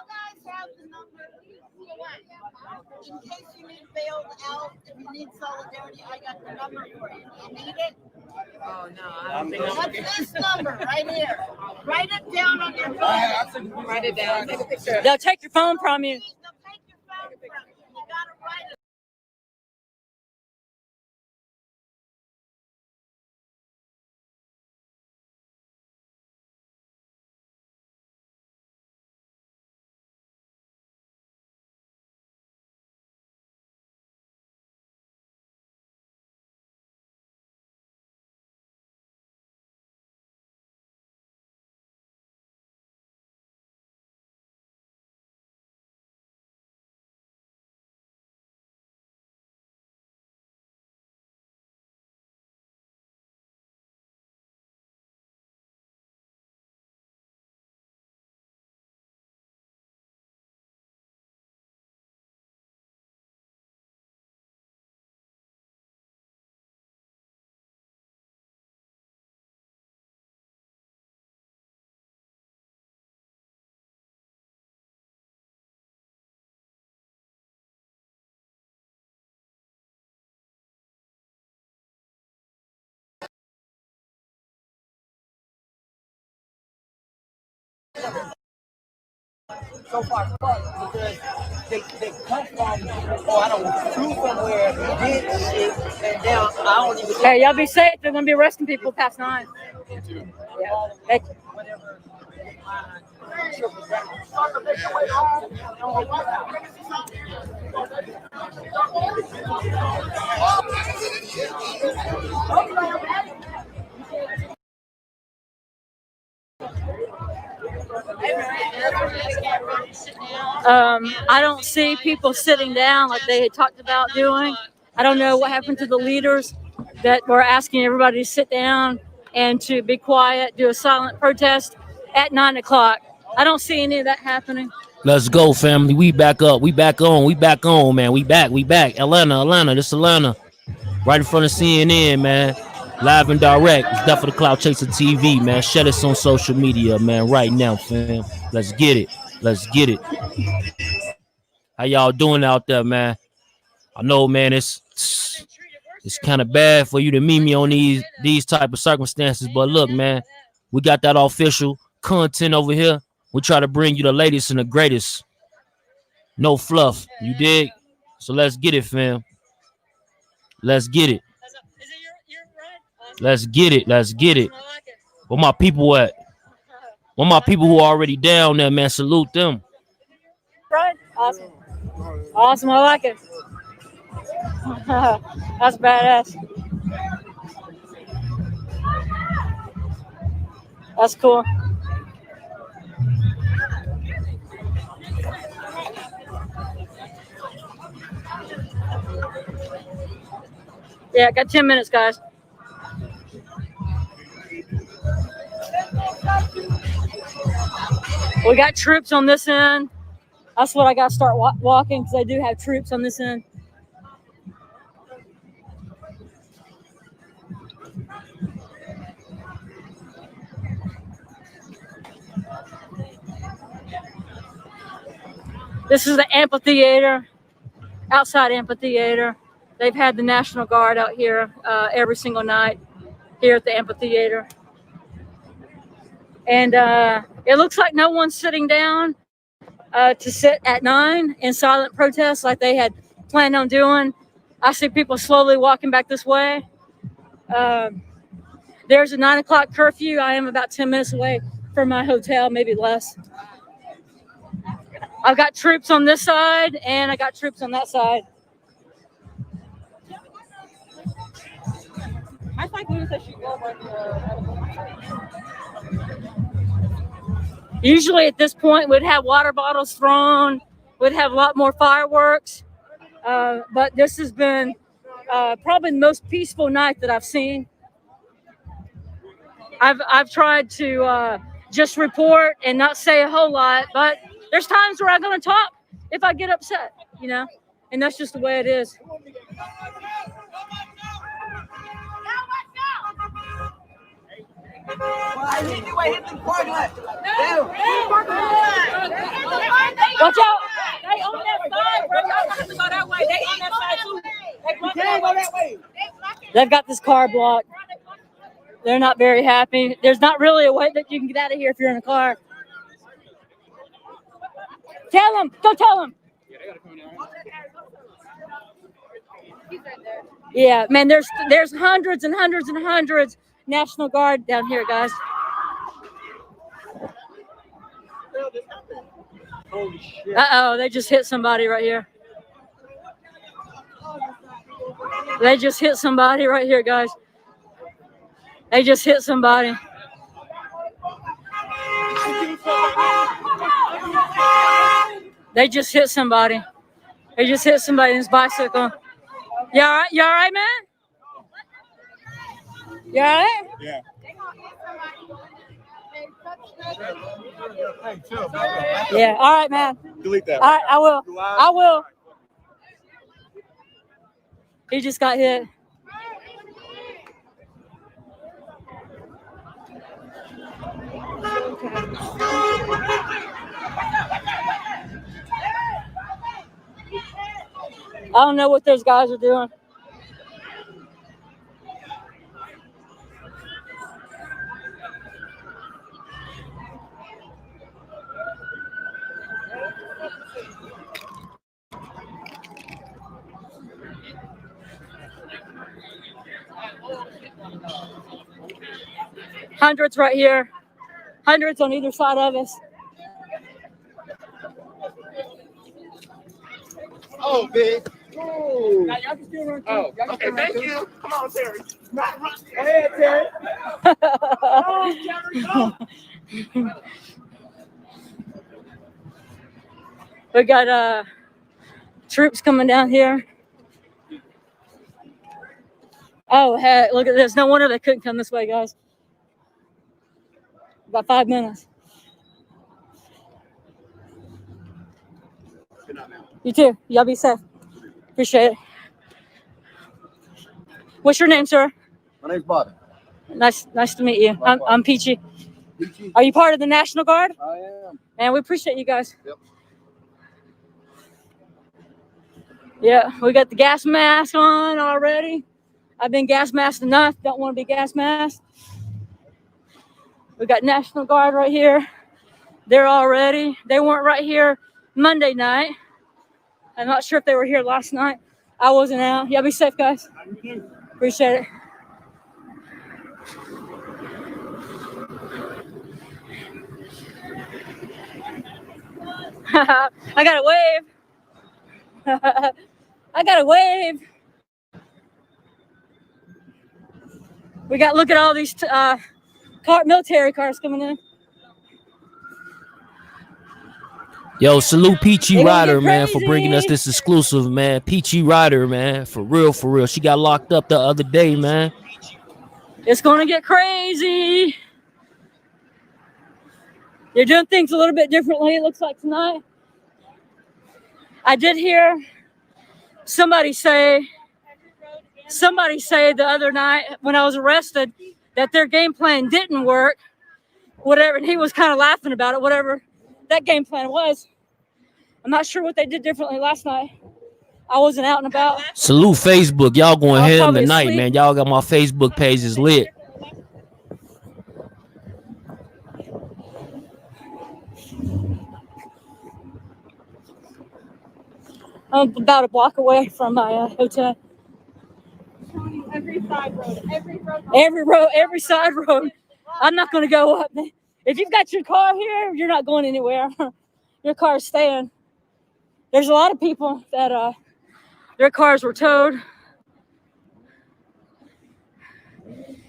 In case you need bailed out, if you need solidarity, I got the number for you. You need it? Oh, no. I don't think what's this number right here? Write it down on your phone. Write it down. Take a picture. They'll take your phone from you. They'll take your phone from you. You got to write it. So far, because they come from, oh, I don't flew somewhere, did shit, and now I don't even. Hey, y'all be safe. They're gonna be arresting people past 9. Yeah. Thank you. I don't see people sitting down like they had talked about doing. I don't know what happened to the leaders that were asking everybody to sit down and to be quiet, do a silent protest at 9 o'clock. I don't see any of that happening. Let's go, family. We back up. We back on, man. We back. Atlanta. This Atlanta. Right in front of CNN, man. Live and direct. It's Death for the Cloud Chaser TV, man. Share this on social media, man, right now, fam. Let's get it. How y'all doing out there, man? I know, man, it's kind of bad for you to meet me on these type of circumstances, but look, man, we got that official content over here. We try to bring you the latest and the greatest. No fluff, you dig? So let's get it, fam. Let's get it. Where my people at? Where my people who are already down there, man? Salute them. Right? Awesome. I like it. That's badass. That's cool. Yeah, got 10 minutes, guys. We got troops on this end. That's what I got to start walking because I do have troops on this end. This is the amphitheater, outside amphitheater. They've had the National Guard out here every single night here at the amphitheater. And it looks like no one's sitting down to sit at 9 in silent protest like they had planned on doing. I see people slowly walking back this way. There's a 9 o'clock curfew. I am about 10 minutes away from my hotel, maybe less. I've got troops on this side and I got troops on that side. I think we said she go right Usually at this point, we'd have water bottles thrown, we'd have a lot more fireworks. But this has been probably the most peaceful night that I've seen. I've tried to just report and not say a whole lot, but there's times where I'm going to talk if I get upset, you know, and that's just the way it is. I hit you, I hit the parking lot. Watch out! They on that side, bro. Y'all have to go that way. They on that side too. You can't go that way. They've got this car blocked. They're not very happy. There's not really a way that you can get out of here if you're in a car. Tell them. Go tell them. Yeah, man, there's hundreds and hundreds and hundreds National Guard down here, guys. Holy shit. Uh-oh, they just hit somebody right here. They just hit somebody right here, guys. They just hit somebody. They just hit somebody. They just hit somebody in his bicycle. You all right? You all right, man? You all right? Yeah. Yeah. All right, man. Delete that. All right, I will. I will. He just got hit. I don't know what those guys are doing. Hundreds right here. Hundreds on either side of us. Oh, big. Oh, okay, thank you. Come on, Terry. Hey, Terry. Oh, Terry, go. We got troops coming down here. Oh, heck, look at this. No wonder they couldn't come this way, guys. About 5 minutes. You too. Y'all be safe. Appreciate it. What's your name, sir? My name's Bobby. Nice to meet you. I'm Peachy. Are you part of the National Guard? I am. And we appreciate you guys. Yep. Yeah, we got the gas mask on already. I've been gas masked enough. Don't want to be gas masked. We got National Guard right here. They're all ready. They weren't right here Monday night. I'm not sure if they were here last night. I wasn't out. Y'all be safe, guys. Appreciate it. I got a wave. I got a wave. We got, look at all these military cars coming in. Yo, salute Peachy Ryder, man, for bringing us this exclusive, man. Peachy Ryder, man, for real, for real. She got locked up the other day, man. It's going to get crazy. They're doing things a little bit differently, it looks like, tonight. I did hear somebody say the other night when I was arrested that their game plan didn't work, whatever, and he was kind of laughing about it, whatever that game plan was. I'm not sure what they did differently last night. I wasn't out and about. Salute Facebook. Y'all going ham tonight, asleep. man. Y'all got my Facebook pages lit. I'm about a block away from my hotel. Every side road, Every side road. I'm not going to go up. If you've got your car here, you're not going anywhere. your car's staying. There's a lot of people that their cars were towed.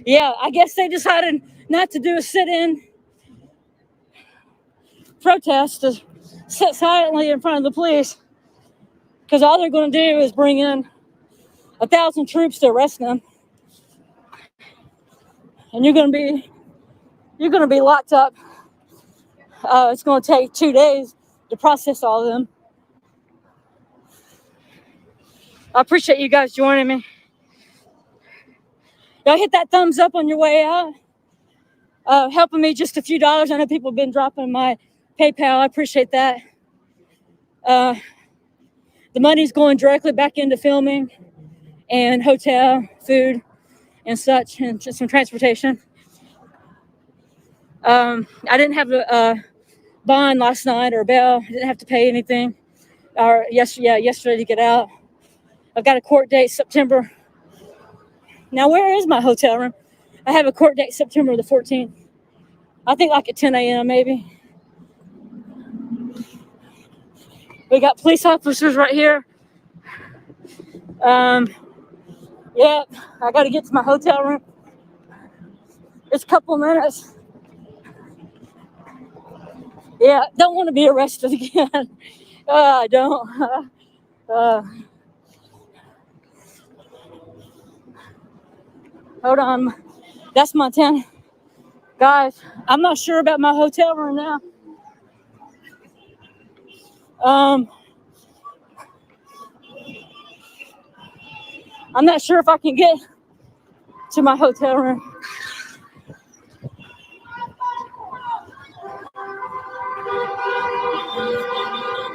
Yeah, I guess they decided not to do a sit-in protest, to sit silently in front of the police, because all they're going to do is bring in 1,000 troops to arrest them, and you're going to be locked up. It's going to take 2 days to process all of them. I appreciate you guys joining me. Y'all hit that thumbs up on your way out. Helping me just a few dollars. I know people have been dropping my PayPal. I appreciate that. The money's going directly back into filming and hotel, food, and such, and just some transportation. I didn't have a bond last night or a bail. I didn't have to pay anything. Or yesterday to get out. I've got a court date September. Now, where is my hotel room? I have a court date September the 14th. I think like at 10 a.m. maybe. We got police officers right here. Yeah, I got to get to my hotel room. It's a couple of minutes. Yeah, don't want to be arrested again. I don't. Hold on. That's Montana. Guys, I'm not sure about my hotel room now. I'm not sure if I can get to my hotel room.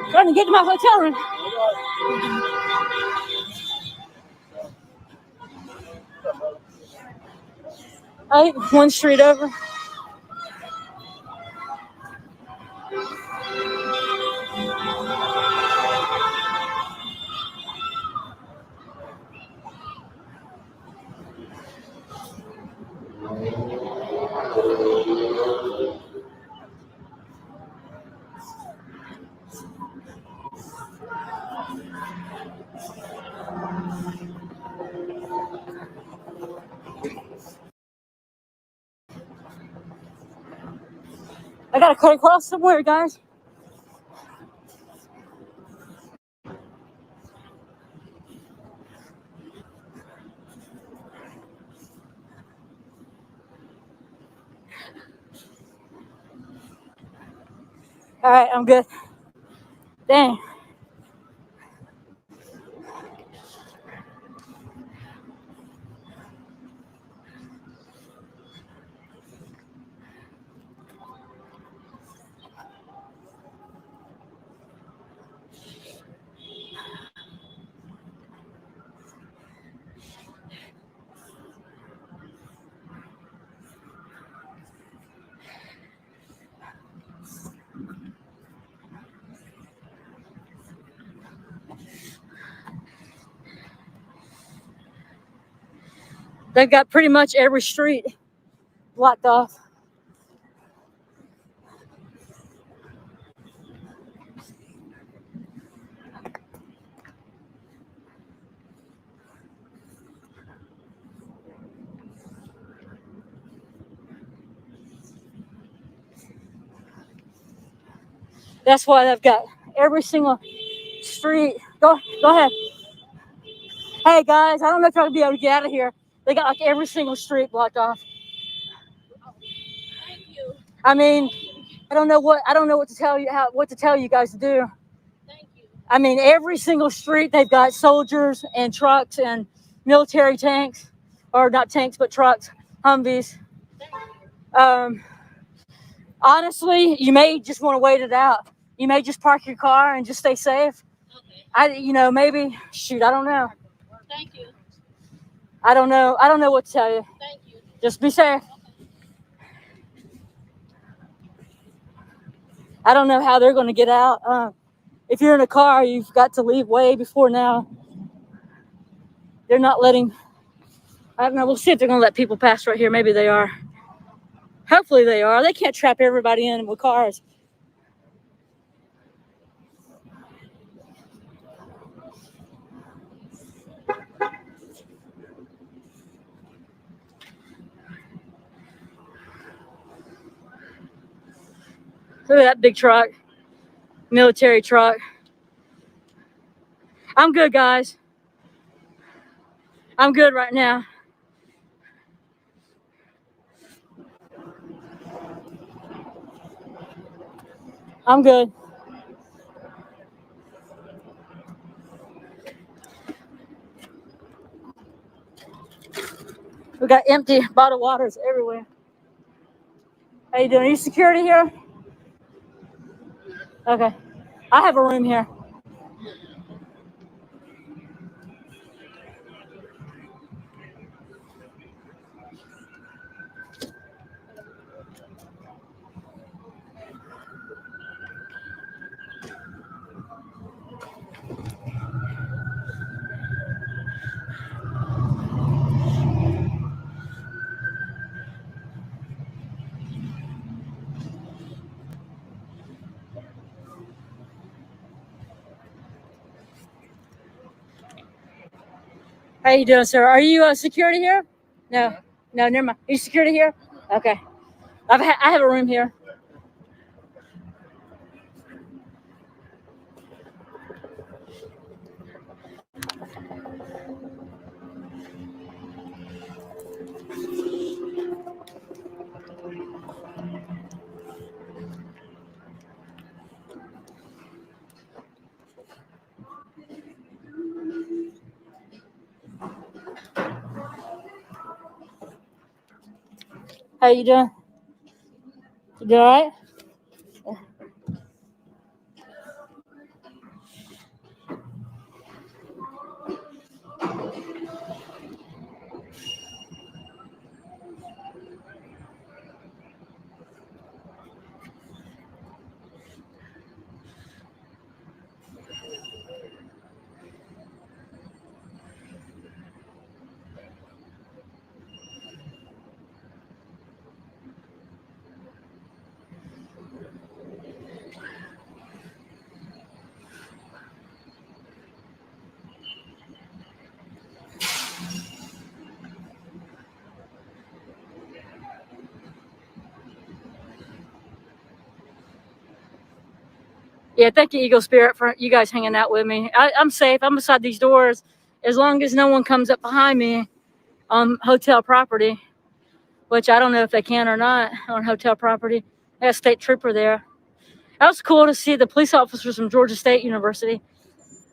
Trying to get to my hotel room. I think one street over. I gotta cut across somewhere, guys. All right, I'm good. Dang. They've got pretty much every street blocked off. That's why they've got every single street. Go ahead. Hey guys, I don't know if I'll be able to get out of here. They got like every single street blocked off. Thank you. I mean, I don't know what to tell you guys to do. Thank you. I mean, every single street they've got soldiers and trucks and military tanks, or not tanks but trucks, Humvees. Honestly, you may just want to wait it out. You may just park your car and just stay safe. Okay. Maybe shoot. I don't know. Thank you. I don't know what to tell you. Thank you. Just be safe. I don't know how they're going to get out. If you're in a car, you've got to leave way before now. They're not letting. I don't know. We'll see if they're going to let people pass right here. Maybe they are. Hopefully they are. They can't trap everybody in with cars. Look at that big truck, military truck. I'm good, guys. I'm good right now. I'm good. We got empty bottled waters everywhere. How you doing? Are you security here? Okay. I have a room here. How you doing, sir? Are you security here? No. No, never mind. Are you security here? Okay. I have a room here. How you doing? You doing all right? Yeah, thank you, Eagle Spirit, for you guys hanging out with me. I'm safe. I'm beside these doors as long as no one comes up behind me on hotel property, which I don't know if they can or not on hotel property. I got a state trooper there. That was cool to see the police officers from Georgia State University.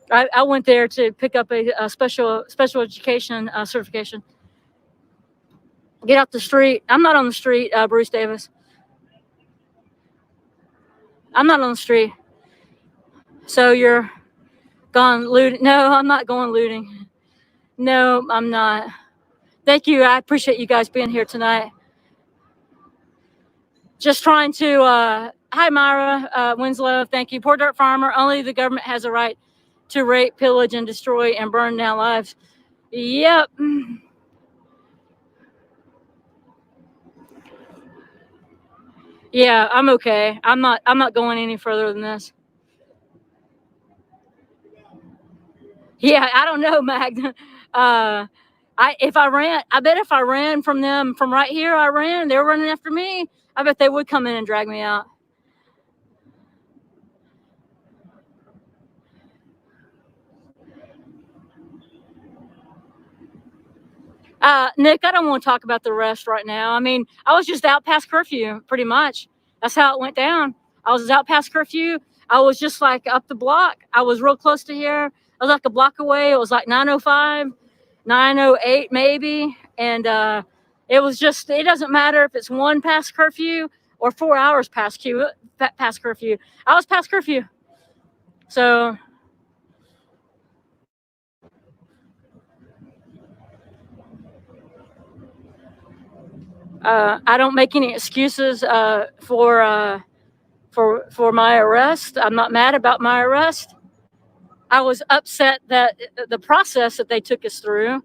I went there to pick up a special education certification. Get out the street. I'm not on the street, Bruce Davis. I'm not on the street. So you're gone looting? No, I'm not going looting. No, I'm not. Thank you. I appreciate you guys being here tonight. Just trying to, hi, Myra Winslow. Thank you. Poor Dirt Farmer. Only the government has a right to rape, pillage, and destroy and burn down lives. Yep. Yeah, I'm okay. I'm not going any further than this. Yeah, I don't know, Magda. I bet if I ran from them from right here, they were running after me. I bet they would come in and drag me out. Nick, I don't want to talk about the rest right now. I mean, I was just out past curfew, pretty much. That's how it went down. I was out past curfew. I was just like up the block. I was real close to here. I was like a block away. It was like 9:05, 9:08 maybe. And it was just, it doesn't matter if it's one past curfew or 4 hours past curfew. I was past curfew. So I don't make any excuses for my arrest. I'm not mad about my arrest. I was upset that the process that they took us through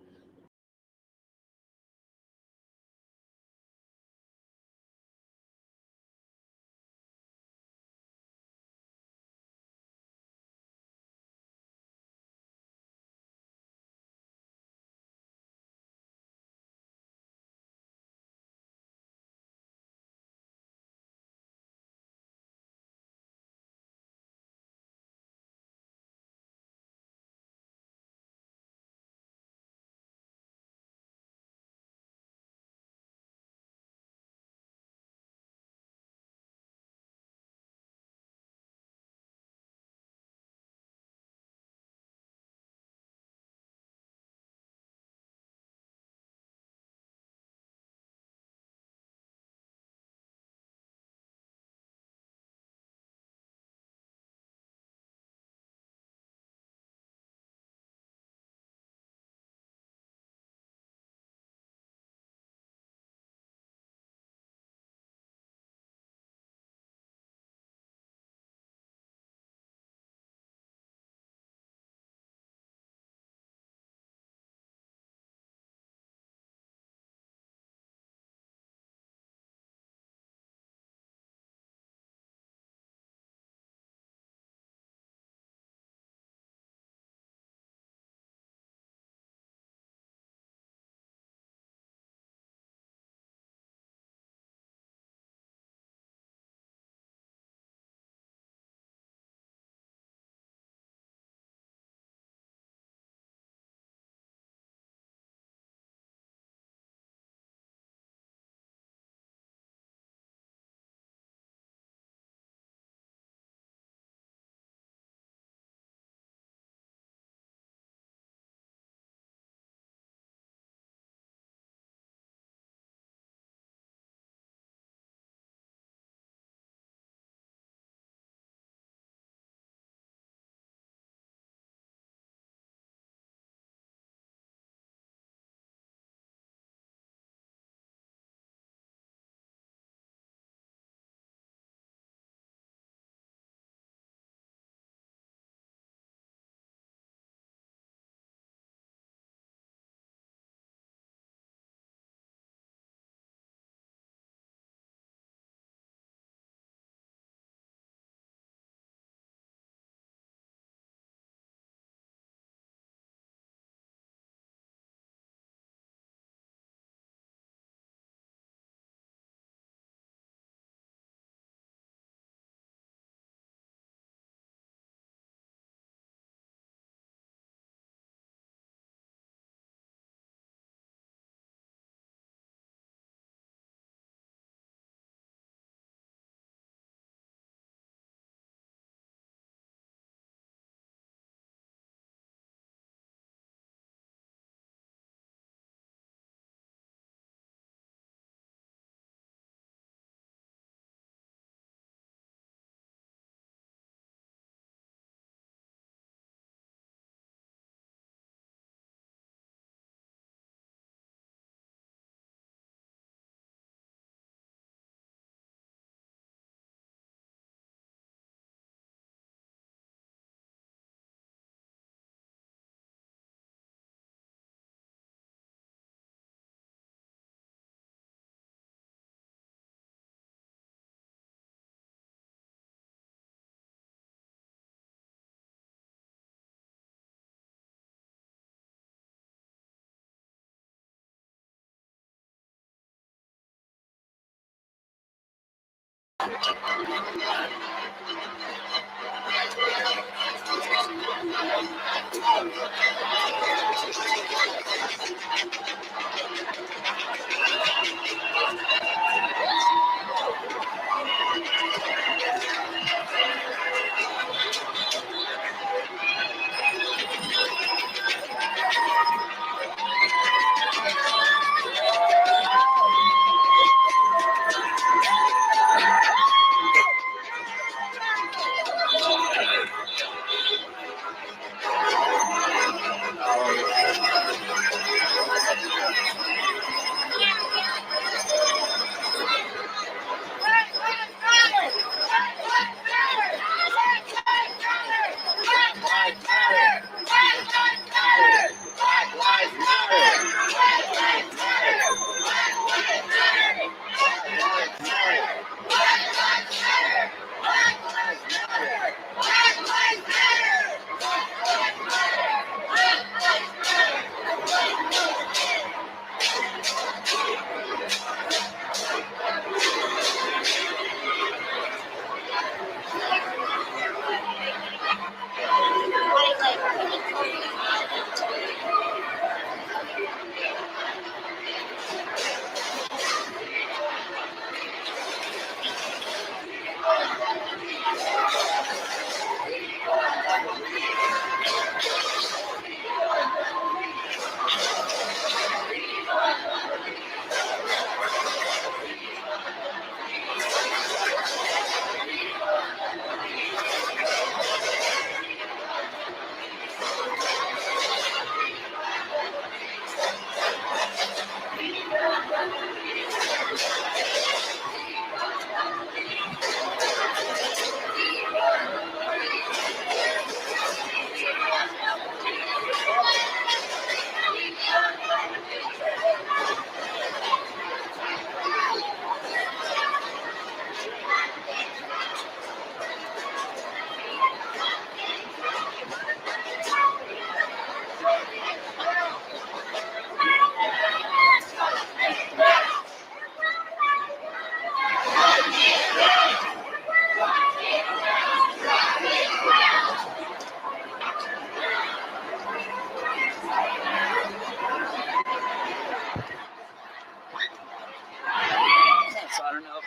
So I don't know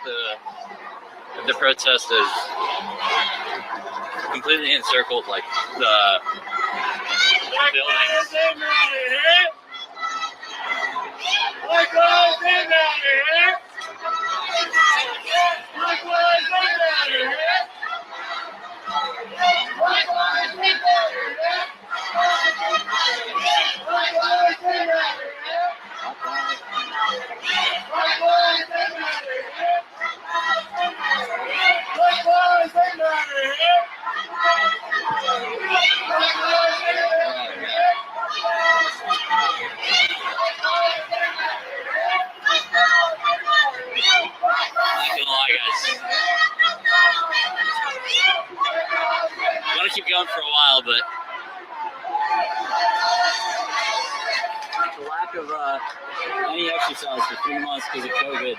if the protest is completely encircled like the buildings. I'm gonna keep going for a while, but the lack of any exercise for 3 months because of COVID,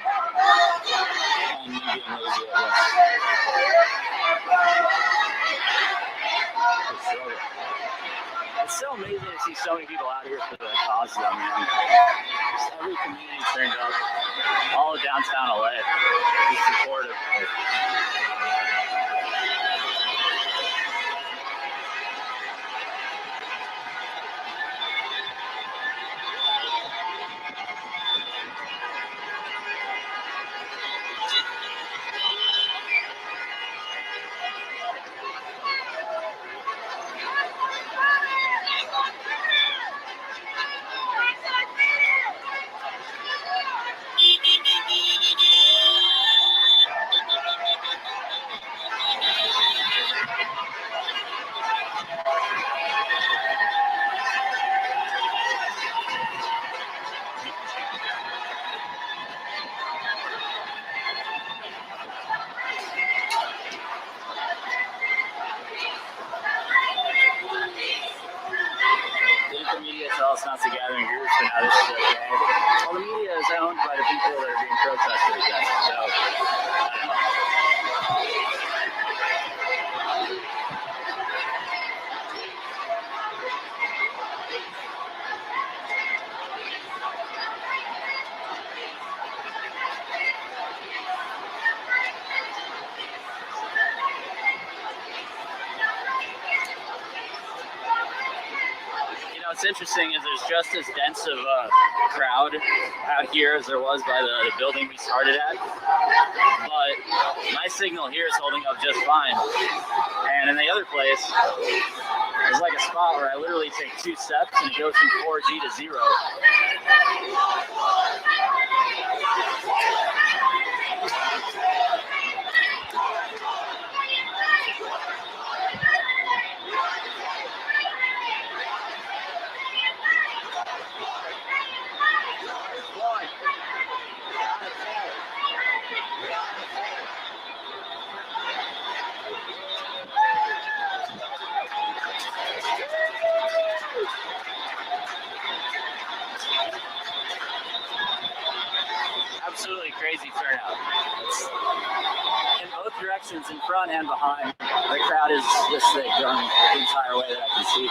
and me being lazy, I guess. It's so amazing to see so many people out here for the cause, though, man. Just every community turned up, all of downtown LA, is supportive. It's not together in groups, and now this is okay. Well, the media is owned by the people that are being protested against, so I don't know. what's interesting is there's just as dense of a crowd out here as there was by the building we started at. But my signal here is holding up just fine. And in the other place, there's like a spot where I literally take 2 steps and it goes from 4G to 0. Absolutely crazy turnout. It's in both directions, in front and behind. The crowd is this thick going the entire way that I can see.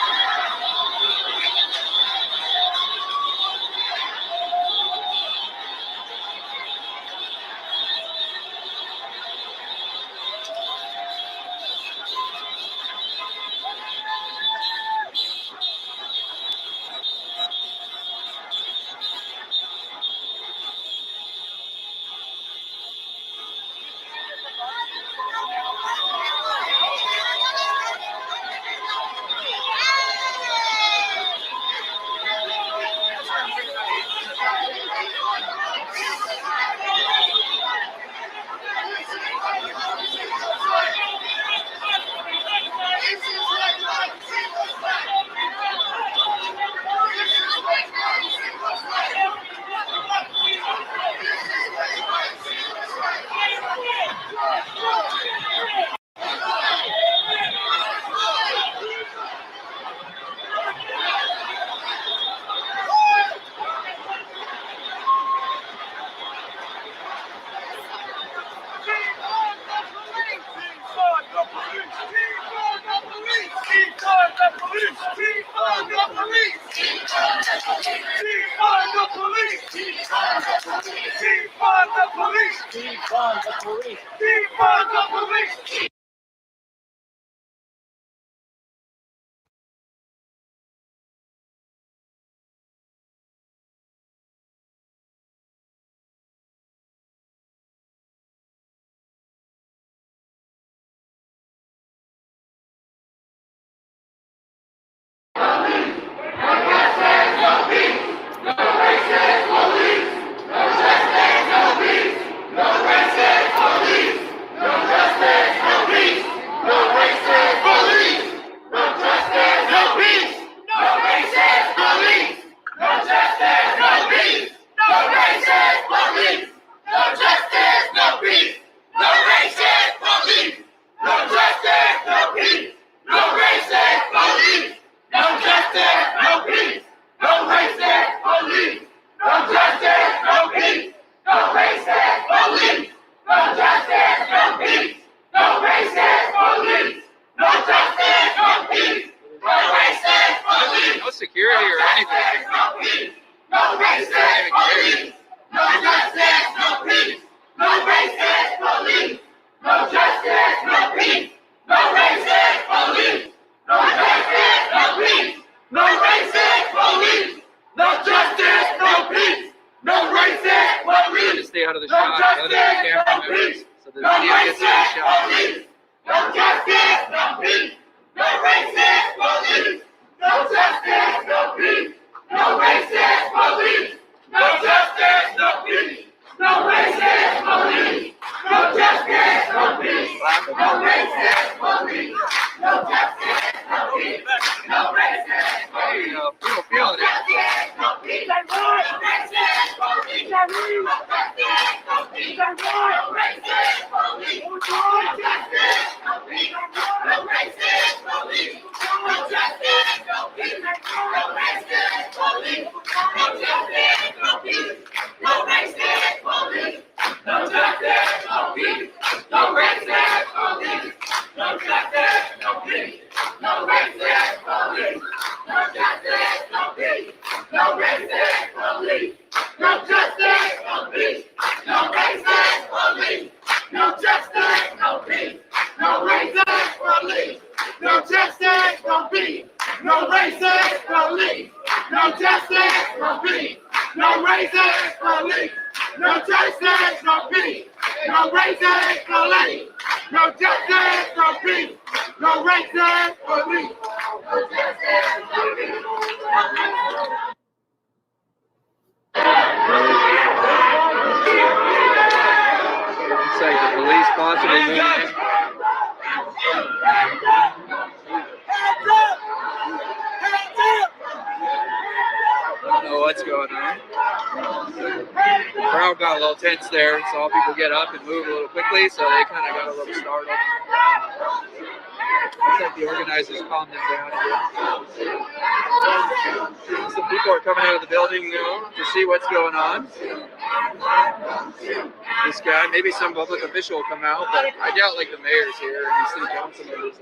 Stay out of the shot. Other camera members, so the video gets in the shot. No justice, no peace. No racist police. No justice, no peace. No racist police. No justice, no peace. No racist police. No justice, no peace. No racist police. No justice, no peace. No racist police. People feeling it. No peace. No racist police. No justice, no peace. No racist police. No justice, no peace. No racist police. No justice, no peace. No racist police. No justice, no peace. No racist police. No justice, no peace. No racist police. No justice, no peace. No racist police. No justice, no peace. No racist police. No justice, no peace. No racist police. No justice, no peace. No racist police. No justice, no peace. No racist police. police possibly moving in. Don't know what's going on. The crowd got a little tense there. Saw people get up and move a little quickly, so they kind of got a little startled. Looks like the organizers calmed them down again. Some people are coming out of the building now to see what's going on. This guy, maybe some public official will come out, but I doubt like the mayor's here and the city council members.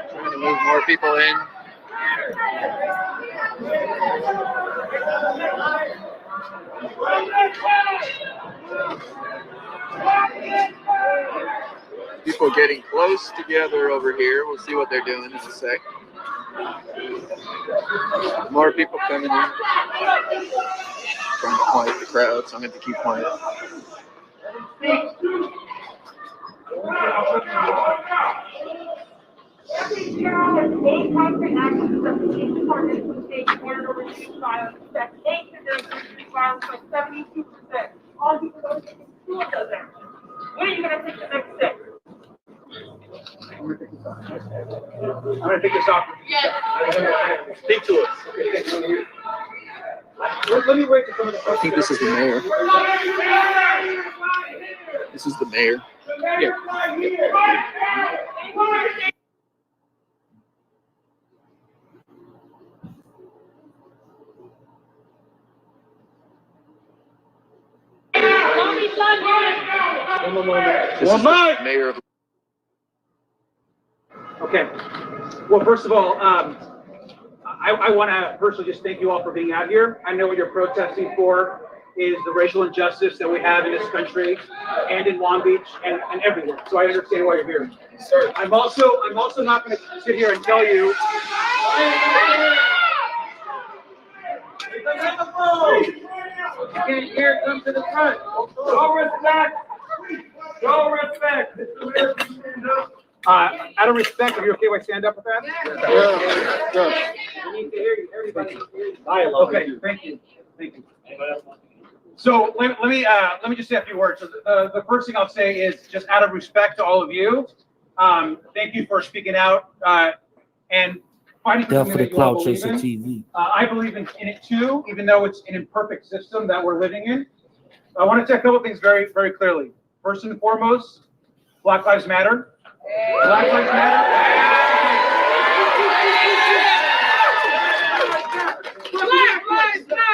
Trying to move more people in. People getting close together over here. We'll see what they're doing in a sec. More people coming in. Trying to quiet the crowd, so I'm going to keep quiet. Every hero has 8 concrete actions of the police department from state ordered to reduce violence. That's 8 to reduce violence by 72%. All people don't take two of those actions. When are you going to take the next step? I'm going to take this off. Yes. Speak to us. Let me wait for some of the. I think this is the mayor. This is the mayor. Yeah. This is the mayor of. Okay. Well, first of all, I want to personally just thank you all for being out here. I know what you're protesting for is the racial injustice that we have in this country and in Long Beach and everywhere. So I understand why you're here. I'm also not going to sit here and tell you. You can't hear, come to the front. No respect. No respect. Out of respect, are you okay if I stand up with that? Yeah. We need to hear you, everybody. Okay, thank you. Thank you. So let me just say a few words. So the first thing I'll say is just out of respect to all of you, thank you for speaking out and fighting for something that you all believe in. TV. I believe in it too, even though it's an imperfect system that we're living in. I want to say a couple things very, very clearly. First and foremost, Black Lives Matter. Black Lives Matter.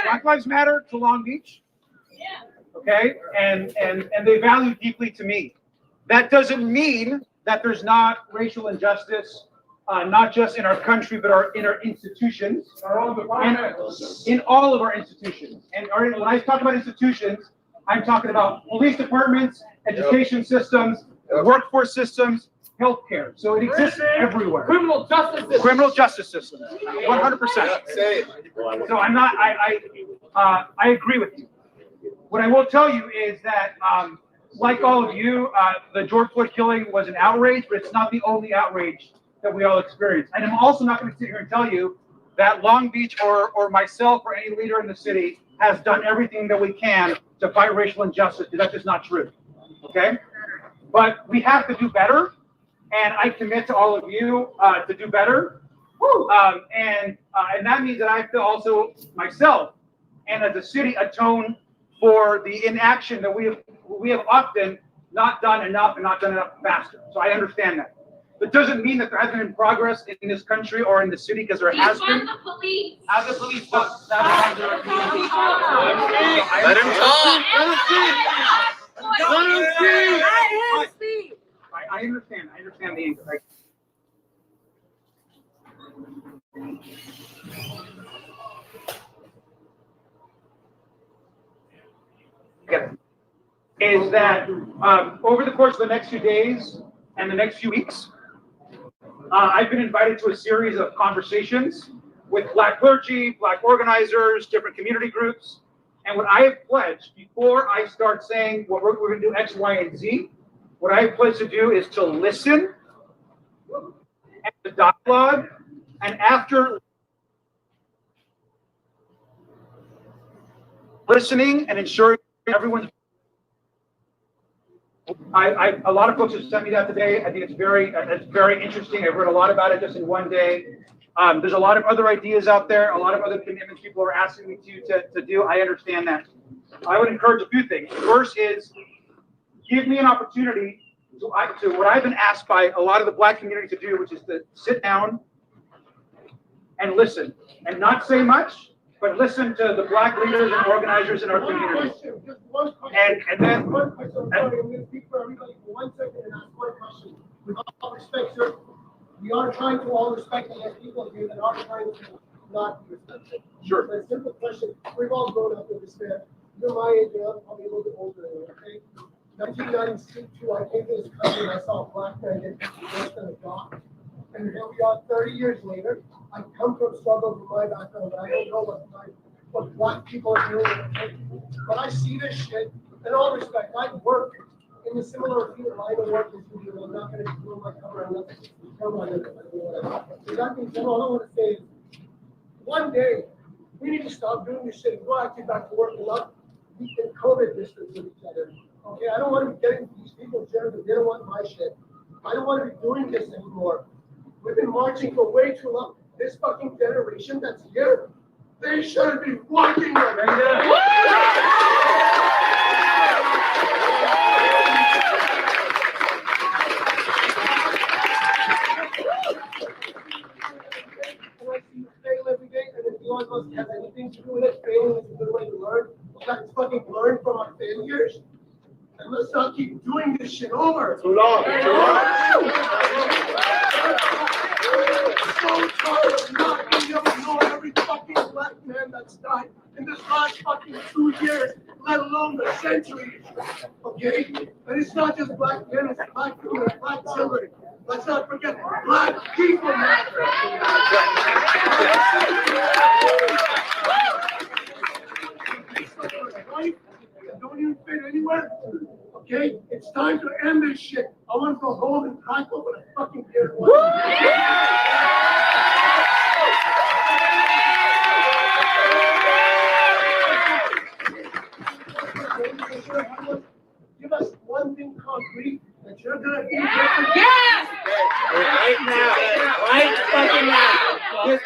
Black Lives Matter to Long Beach. Okay, and they value deeply to me. That doesn't mean that there's not racial injustice, not just in our country, but in our institutions, in all of our institutions. And when I talk about institutions, I'm talking about police departments, education systems, workforce systems, healthcare. So it exists everywhere. Criminal justice system. Criminal justice system, 100%. So I'm not. I agree with you. What I will tell you is that, like all of you, the George Floyd killing was an outrage, but it's not the only outrage that we all experience. And I'm also not going to sit here and tell you that Long Beach or myself or any leader in the city has done everything that we can to fight racial injustice, because that's just not true. Okay? But we have to do better, and I commit to all of you to do better. And that means that I have to also myself and as a city atone for the inaction that we have often not done enough and not done enough faster. So I understand that. But doesn't mean that there hasn't been progress in this country or in the city, because there has been. The police. As the police talk. Let him talk. Let him speak. I understand. I understand the anger. Is that over the course of the next few days and the next few weeks, I've been invited to a series of conversations with Black clergy, Black organizers, different community groups. And what I have pledged, before I start saying what we're going to do X, Y, and Z, what I have pledged to do is to listen and to dialogue. And after listening and ensuring everyone's. A lot of folks have sent me that today. I think it's very interesting. I've read a lot about it just in one day. There's a lot of other ideas out there, a lot of other commitments people are asking me to do. I understand that. I would encourage a few things. First is give me an opportunity to what I've been asked by a lot of the Black community to do, which is to sit down and listen and not say much, but listen to the Black leaders and organizers in our community. And then one question. I'm sorry, I'm going to speak for everybody for 1 second and ask one question. With all respect, sir, we are trying to all respect the people here that are trying to not be respected. Sure. But a simple question. We've all grown up with this man. You're my age, you're probably a little bit older than me, okay? 1992, I came to this country and I saw a Black man get worse than a dog. And here we are 30 years later. I come from struggles with my background, but I don't know what Black people are doing. But I see this shit, in all respect, I work in a similar line of work as you do. I'm not going to do my cover on nothing. So that being said, all I want to say is, one day, we need to stop doing this shit and go actually back to work and not be in COVID distance with each other. Okay, I don't want to be getting these people jailed because they don't want my shit. I don't want to be doing this anymore. We've been marching for way too long. This fucking generation that's here, they shouldn't be walking right now. And I see you fail every day, and if Elon Musk has anything to do with it, failing is a good way to learn. Let's fucking learn from our failures. And let's not keep doing this shit over. Too long. Too long. So tired of not being able to know every fucking Black man that's died in this last fucking 2 years, let alone the centuries. Okay? And it's not just Black men, it's Black women, it's Black children. Let's not forget, Black people matter. Don't even fit anywhere. Okay? It's time to end this shit. I want to go home and crack open a fucking beer. Give us one thing concrete that you're gonna do. Yes! Right now. Right fucking now. This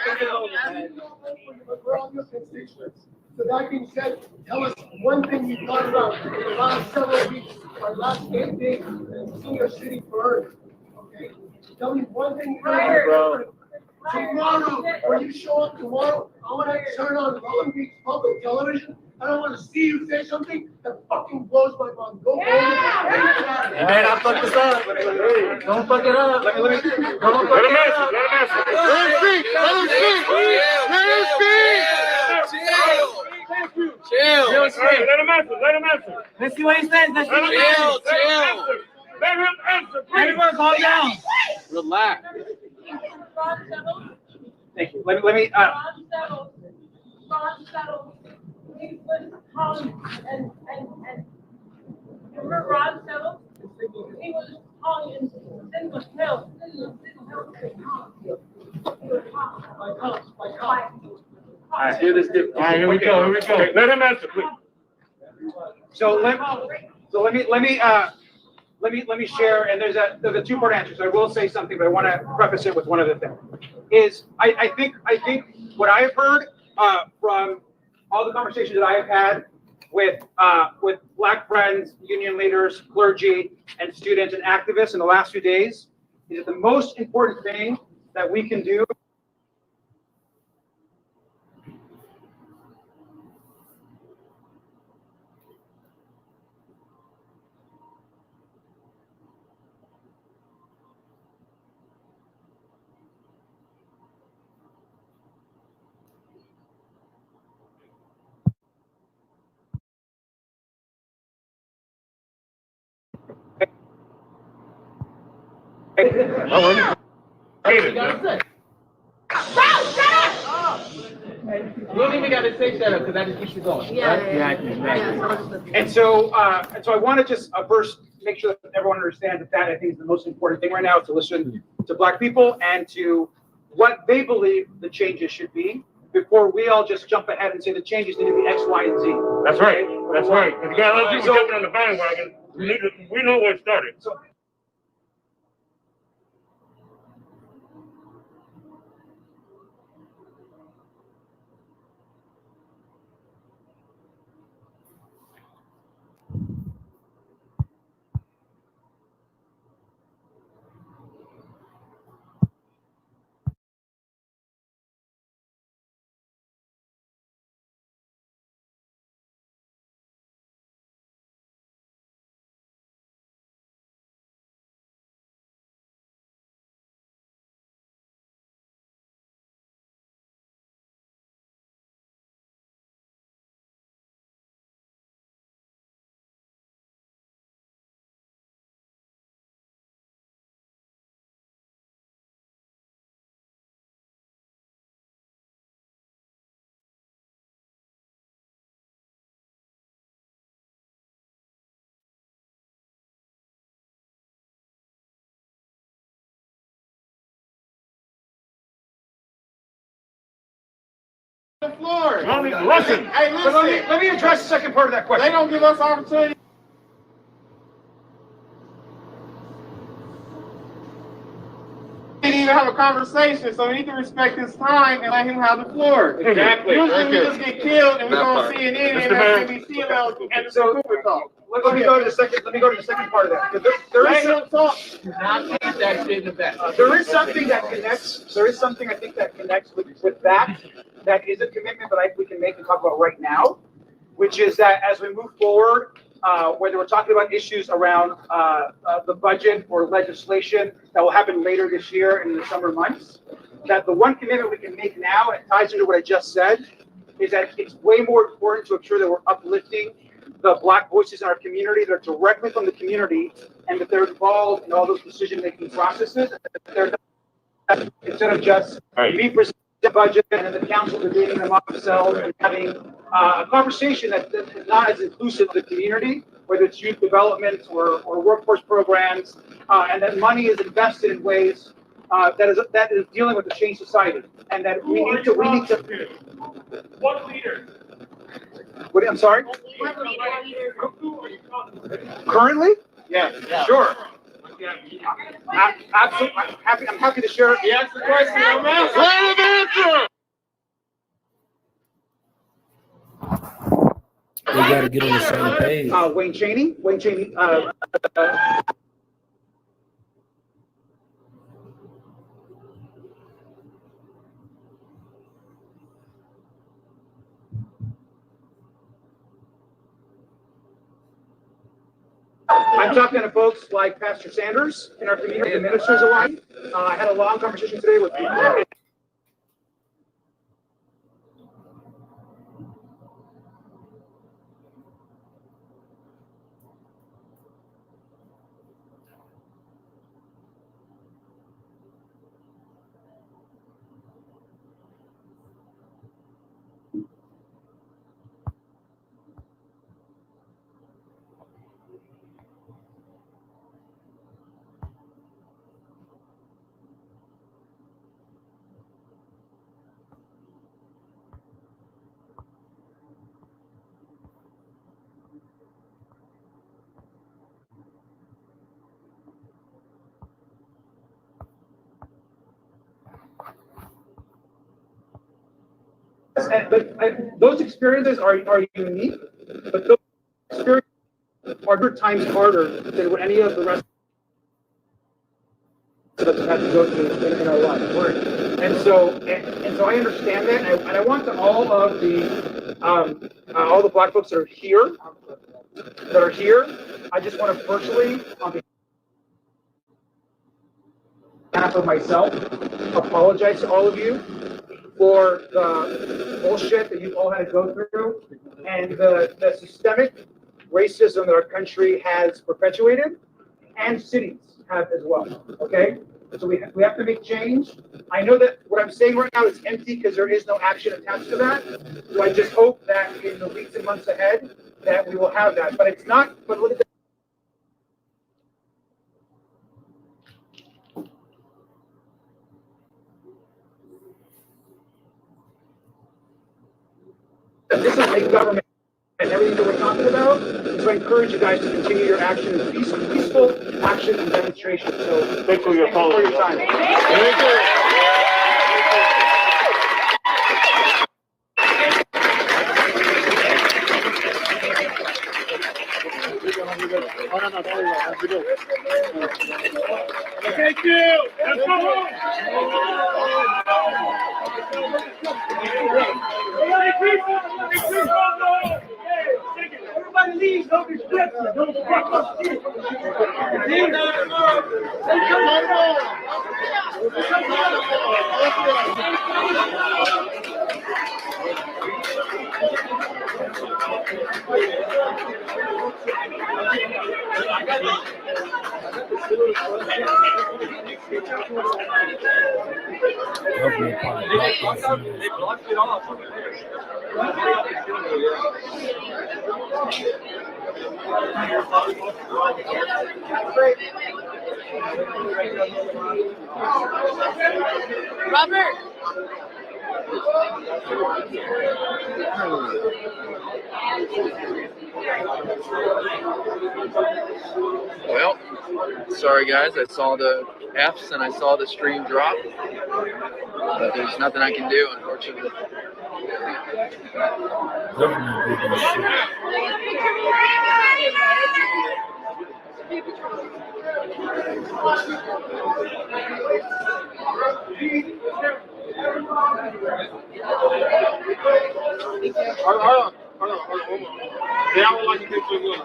We're all your constituents. So that being said, tell us one thing you've thought about in the last several weeks, or last 8 days, and seeing your city burn. Okay? Tell me one thing you're gonna do. Tomorrow, when you show up tomorrow, I want to turn on Long Beach public television. I don't want to see you say something that fucking blows my mind. Go home. You better not fuck this up. Don't fuck it up. Let me. Don't fuck it up. Let him speak. Let him speak. Chill. Let him answer. Let's see what he says. Let him answer. Everyone calm down. Relax. Thank you. Let me. He was calling and remember Ron Settle? He was calling and single health. All right, here we go. Let him answer, please. So let me share. And there's a two-part answer. So I will say something, but I want to preface it with one other thing. Is I think what I have heard from all the conversations that I have had with Black friends, union leaders, clergy, and students and activists in the last few days is that the most important thing that we can do You don't even got to say shut up because that just keeps you going. And so I want to just first make sure that everyone understands that I think is the most important thing right now is to listen to Black people and to what they believe the changes should be before we all just jump ahead and say the changes need to be X, Y, and Z. That's right. That's right. Because you got other people jumping on the bandwagon. We know where it started. So, The floor. listen, Hey, listen. but let me address the second part of that question. They don't give us opportunity. They didn't even have a conversation, so we need to respect his time and let him have the floor. Exactly. Usually we just get killed and we go on CNN and MSNBC about and So talk. let me go to the second. Let me go to the second part of that. There is Let him talk. that shit in the back. There is something that connects. There is something I think that connects with that. That is a commitment that we can make and talk about right now, which is that as we move forward, whether we're talking about issues around the budget or legislation that will happen later this year in the summer months, that the one commitment we can make now, and it ties into what I just said, is that it's way more important to ensure that we're uplifting the Black voices in our community that are directly from the community and that they're involved in all those decision-making processes. They're not, instead of just me presenting the budget and then the council debating them up themselves and having a conversation that is not as inclusive of the community, whether it's youth development or workforce programs, and that money is invested in ways that is dealing with the changed society, and that we need to. What leader? What, I'm sorry? Currently? Yeah. Sure. Absolutely. I'm happy to share. He asked the question. I'm answering. Let him answer. They got to get on the same page. Wayne Chaney. I'm talking to folks like Pastor Sanders in our community, the ministers alike. I had a long conversation today with people. But those experiences are unique, but those experiences are 100 times harder than what any of the rest of us have to go through in our lives. And so I understand that, and I want to all of the Black folks that are here, I just want to personally, on behalf of myself, apologize to all of you for the bullshit that you all had to go through and the systemic racism that our country has perpetuated and cities have as well, okay? So we have to make change. I know that what I'm saying right now is empty because there is no action attached to that. So I just hope that in the weeks and months ahead that we will have that. But it's not, but look at This is big government and everything that we're talking about. So I encourage you guys to continue your action in peaceful action and demonstration. So thank you for your time. Thank you. Thank you. Let's go. Everybody leave. Don't respect you. Don't fuck up shit. They blocked it off. Robert. Well, sorry guys, I saw the F's and I saw the stream drop, but there's nothing I can do, unfortunately.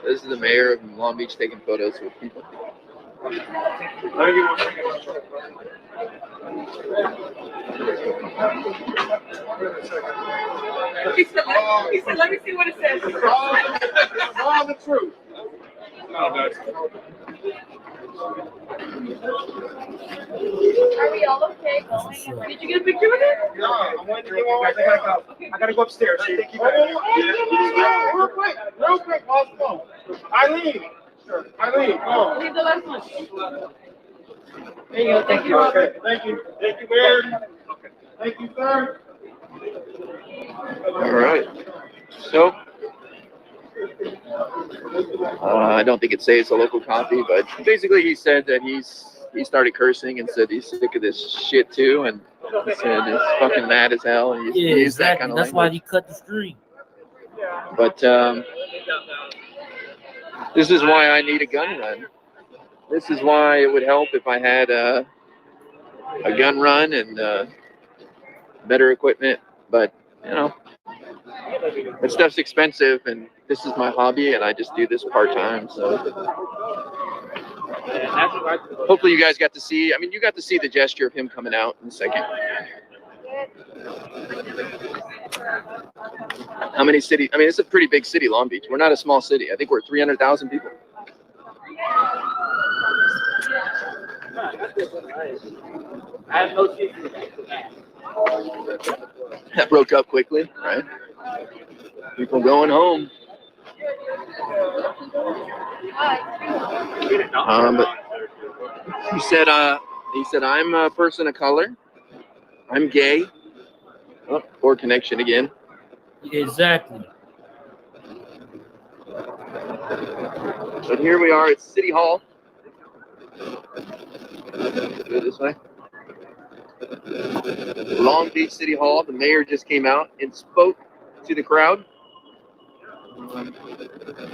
This is the mayor of Long Beach taking photos with people. He said, let me see what it says. All the truth. Are we all okay? Did you get a picture with it? No, I gotta go upstairs. Thank you. Real quick, boss, come on. Eileen, go. Leave the last one. There you go, thank you. Okay, thank you, Mayor. Thank you, sir. All right. So, I don't think it says a local copy, but basically he said that he started cursing and said he's sick of this shit too, and he said it's fucking mad as hell, and he used that kind of That's why language. he cut the stream. But this is why I need a gun run. This is why it would help if I had a gun run and better equipment. But you know, that stuff's expensive, and this is my hobby, and I just do this part time. So hopefully you guys got to see. I mean, you got to see the gesture of him coming out in a second. How many cities? I mean, it's a pretty big city, Long Beach. We're not a small city. I think we're 300,000 people. That broke up quickly, right? People going home. But he said I'm a person of color. I'm gay. Oh, poor connection again. Exactly. But here we are at City Hall. Go this way. Long Beach City Hall. The mayor just came out and spoke to the crowd.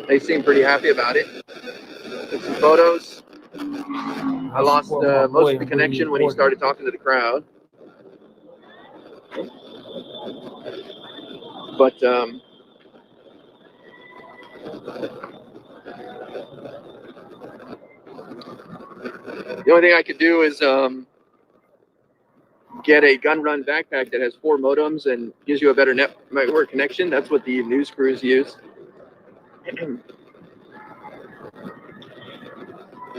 They seem pretty happy about it. Took some photos. I lost most of the connection when he started talking to the crowd. But the only thing I could do is get a gun run backpack that has 4 modems and gives you a better network connection. That's what the news crews use.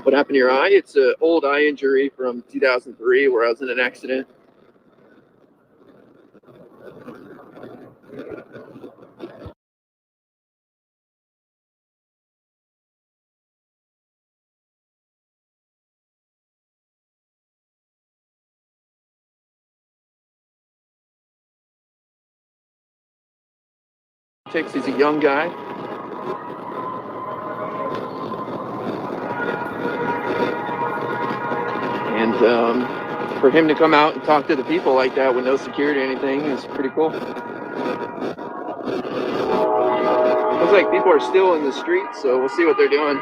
What happened to your eye? It's an old eye injury from 2003 where I was in an accident. politics. He's a young guy. And for him to come out and talk to the people like that with no security or anything is pretty cool. Looks like people are still in the streets, so we'll see what they're doing.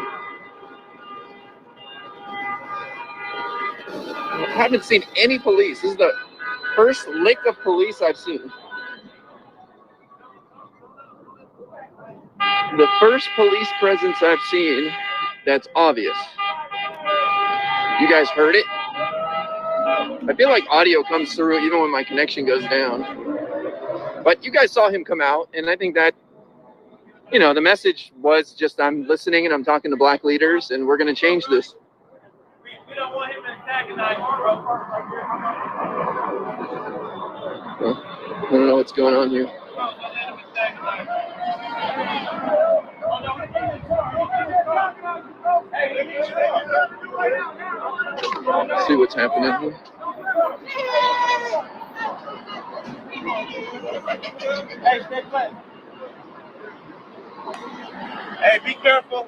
I haven't seen any police. This is the first lick of police I've seen. The first police presence I've seen that's obvious. You guys heard it? I feel like audio comes through even when my connection goes down. But you guys saw him come out, and I think that, you know, the message was just I'm listening and I'm talking to black leaders, and we're going to change this. We don't want him antagonized, bro. I don't know what's going on here. Let's see what's happening here. Hey, stay put. Hey, be careful.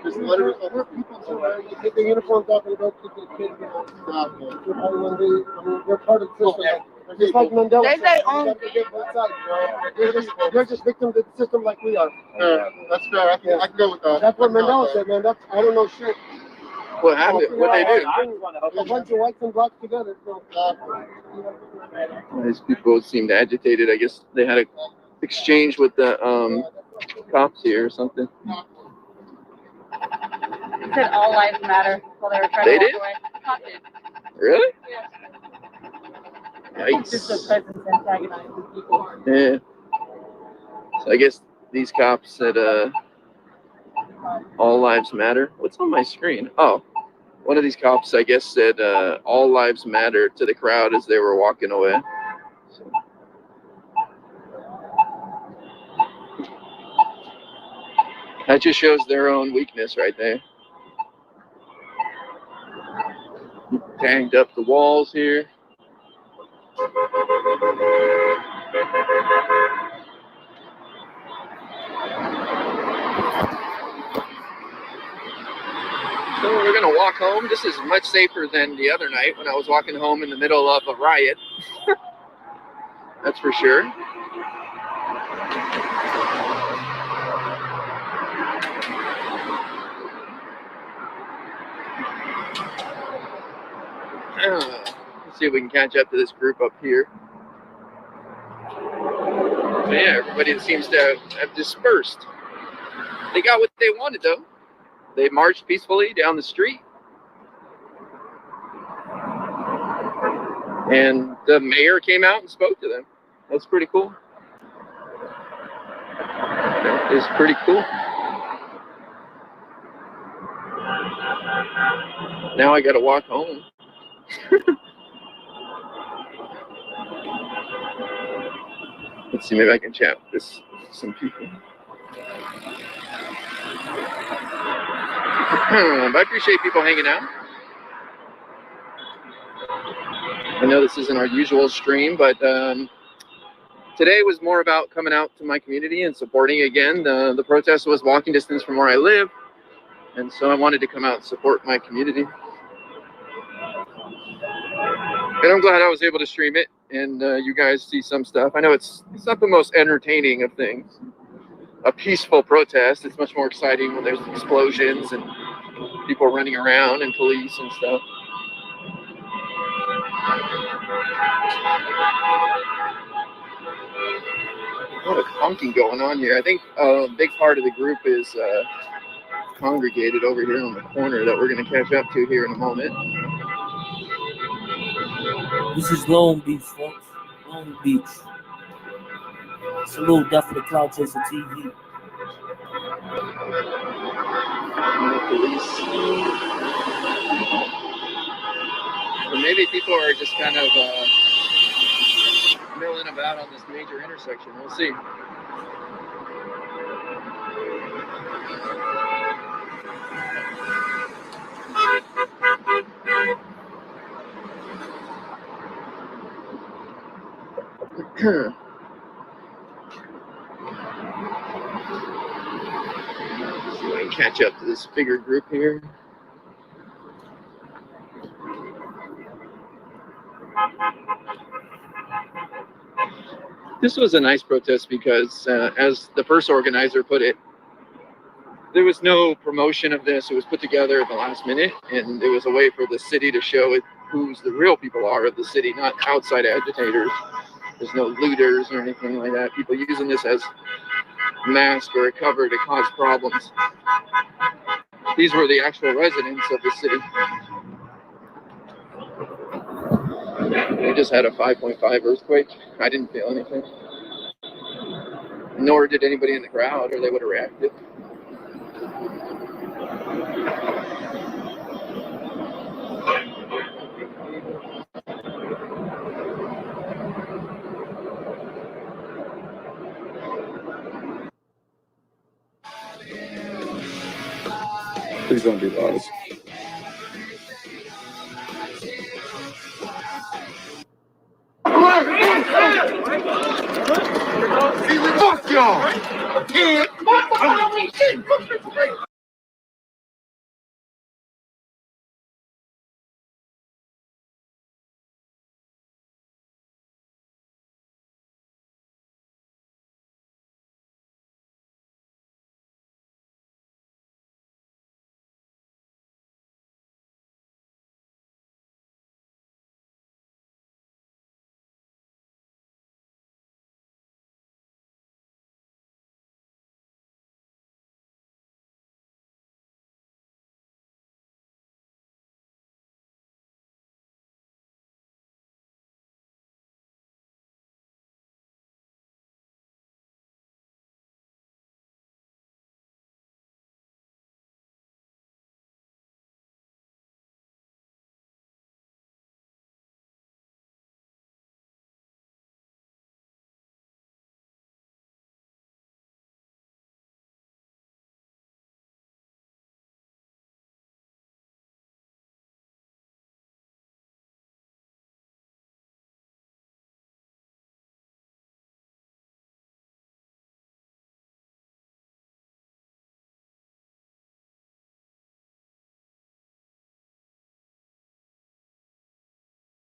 Just let her people take their uniforms off and go to the kids. They're part of the system. Just like Mandela said, you have to get both sides, bro. They're just victims of the system like we are. That's fair. I can go with that. That's what Mandela said, man. I don't know shit. What happened? What they do? A bunch of whites and blacks together. These people seemed agitated. I guess they had an exchange with the cops here or something. It said all lives matter while they were trying They to did? walk away. The cop did. Really? It's just the presence antagonizes people. Yeah. So I guess these cops said all lives matter. What's on my screen? Oh, one of these cops, I guess, said all lives matter to the crowd as they were walking away. So. That just shows their own weakness right there. Tagged up the walls here. So we're gonna walk home. This is much safer than the other night when I was walking home in the middle of a riot. That's for sure. Let's see if we can catch up to this group up here. So yeah, everybody seems to have dispersed. They got what they wanted though. They marched peacefully down the street. And the mayor came out and spoke to them. That's pretty cool. That is pretty cool. Now I gotta walk home. Let's see, maybe I can chat with some people. But I appreciate people hanging out. I know this isn't our usual stream, but today was more about coming out to my community and supporting again. The protest was walking distance from where I live, and so I wanted to come out and support my community. And I'm glad I was able to stream it, and you guys see some stuff. I know it's not the most entertaining of things. A peaceful protest, it's much more exciting when there's explosions and people running around and police and stuff. A lot of honking going on here. I think a big part of the group is congregated over here on the corner that we're going to catch up to here in a moment. This is Long Beach, folks. Long Beach. Salute Death for the Cloud Chaser TV. Police. Or maybe people are just kind of milling about on this major intersection. We'll see. See if I can catch up to this bigger group here. This was a nice protest because, as the first organizer put it, there was no promotion of this. It was put together at the last minute, and it was a way for the city to show it who's the real people are of the city, not outside agitators. There's no looters or anything like that. People using this as a mask or a cover to cause problems. These were the actual residents of the city. We just had a 5.5 earthquake. I didn't feel anything. Nor did anybody in the crowd, or they would have reacted. Please don't be loud. Fuck y'all!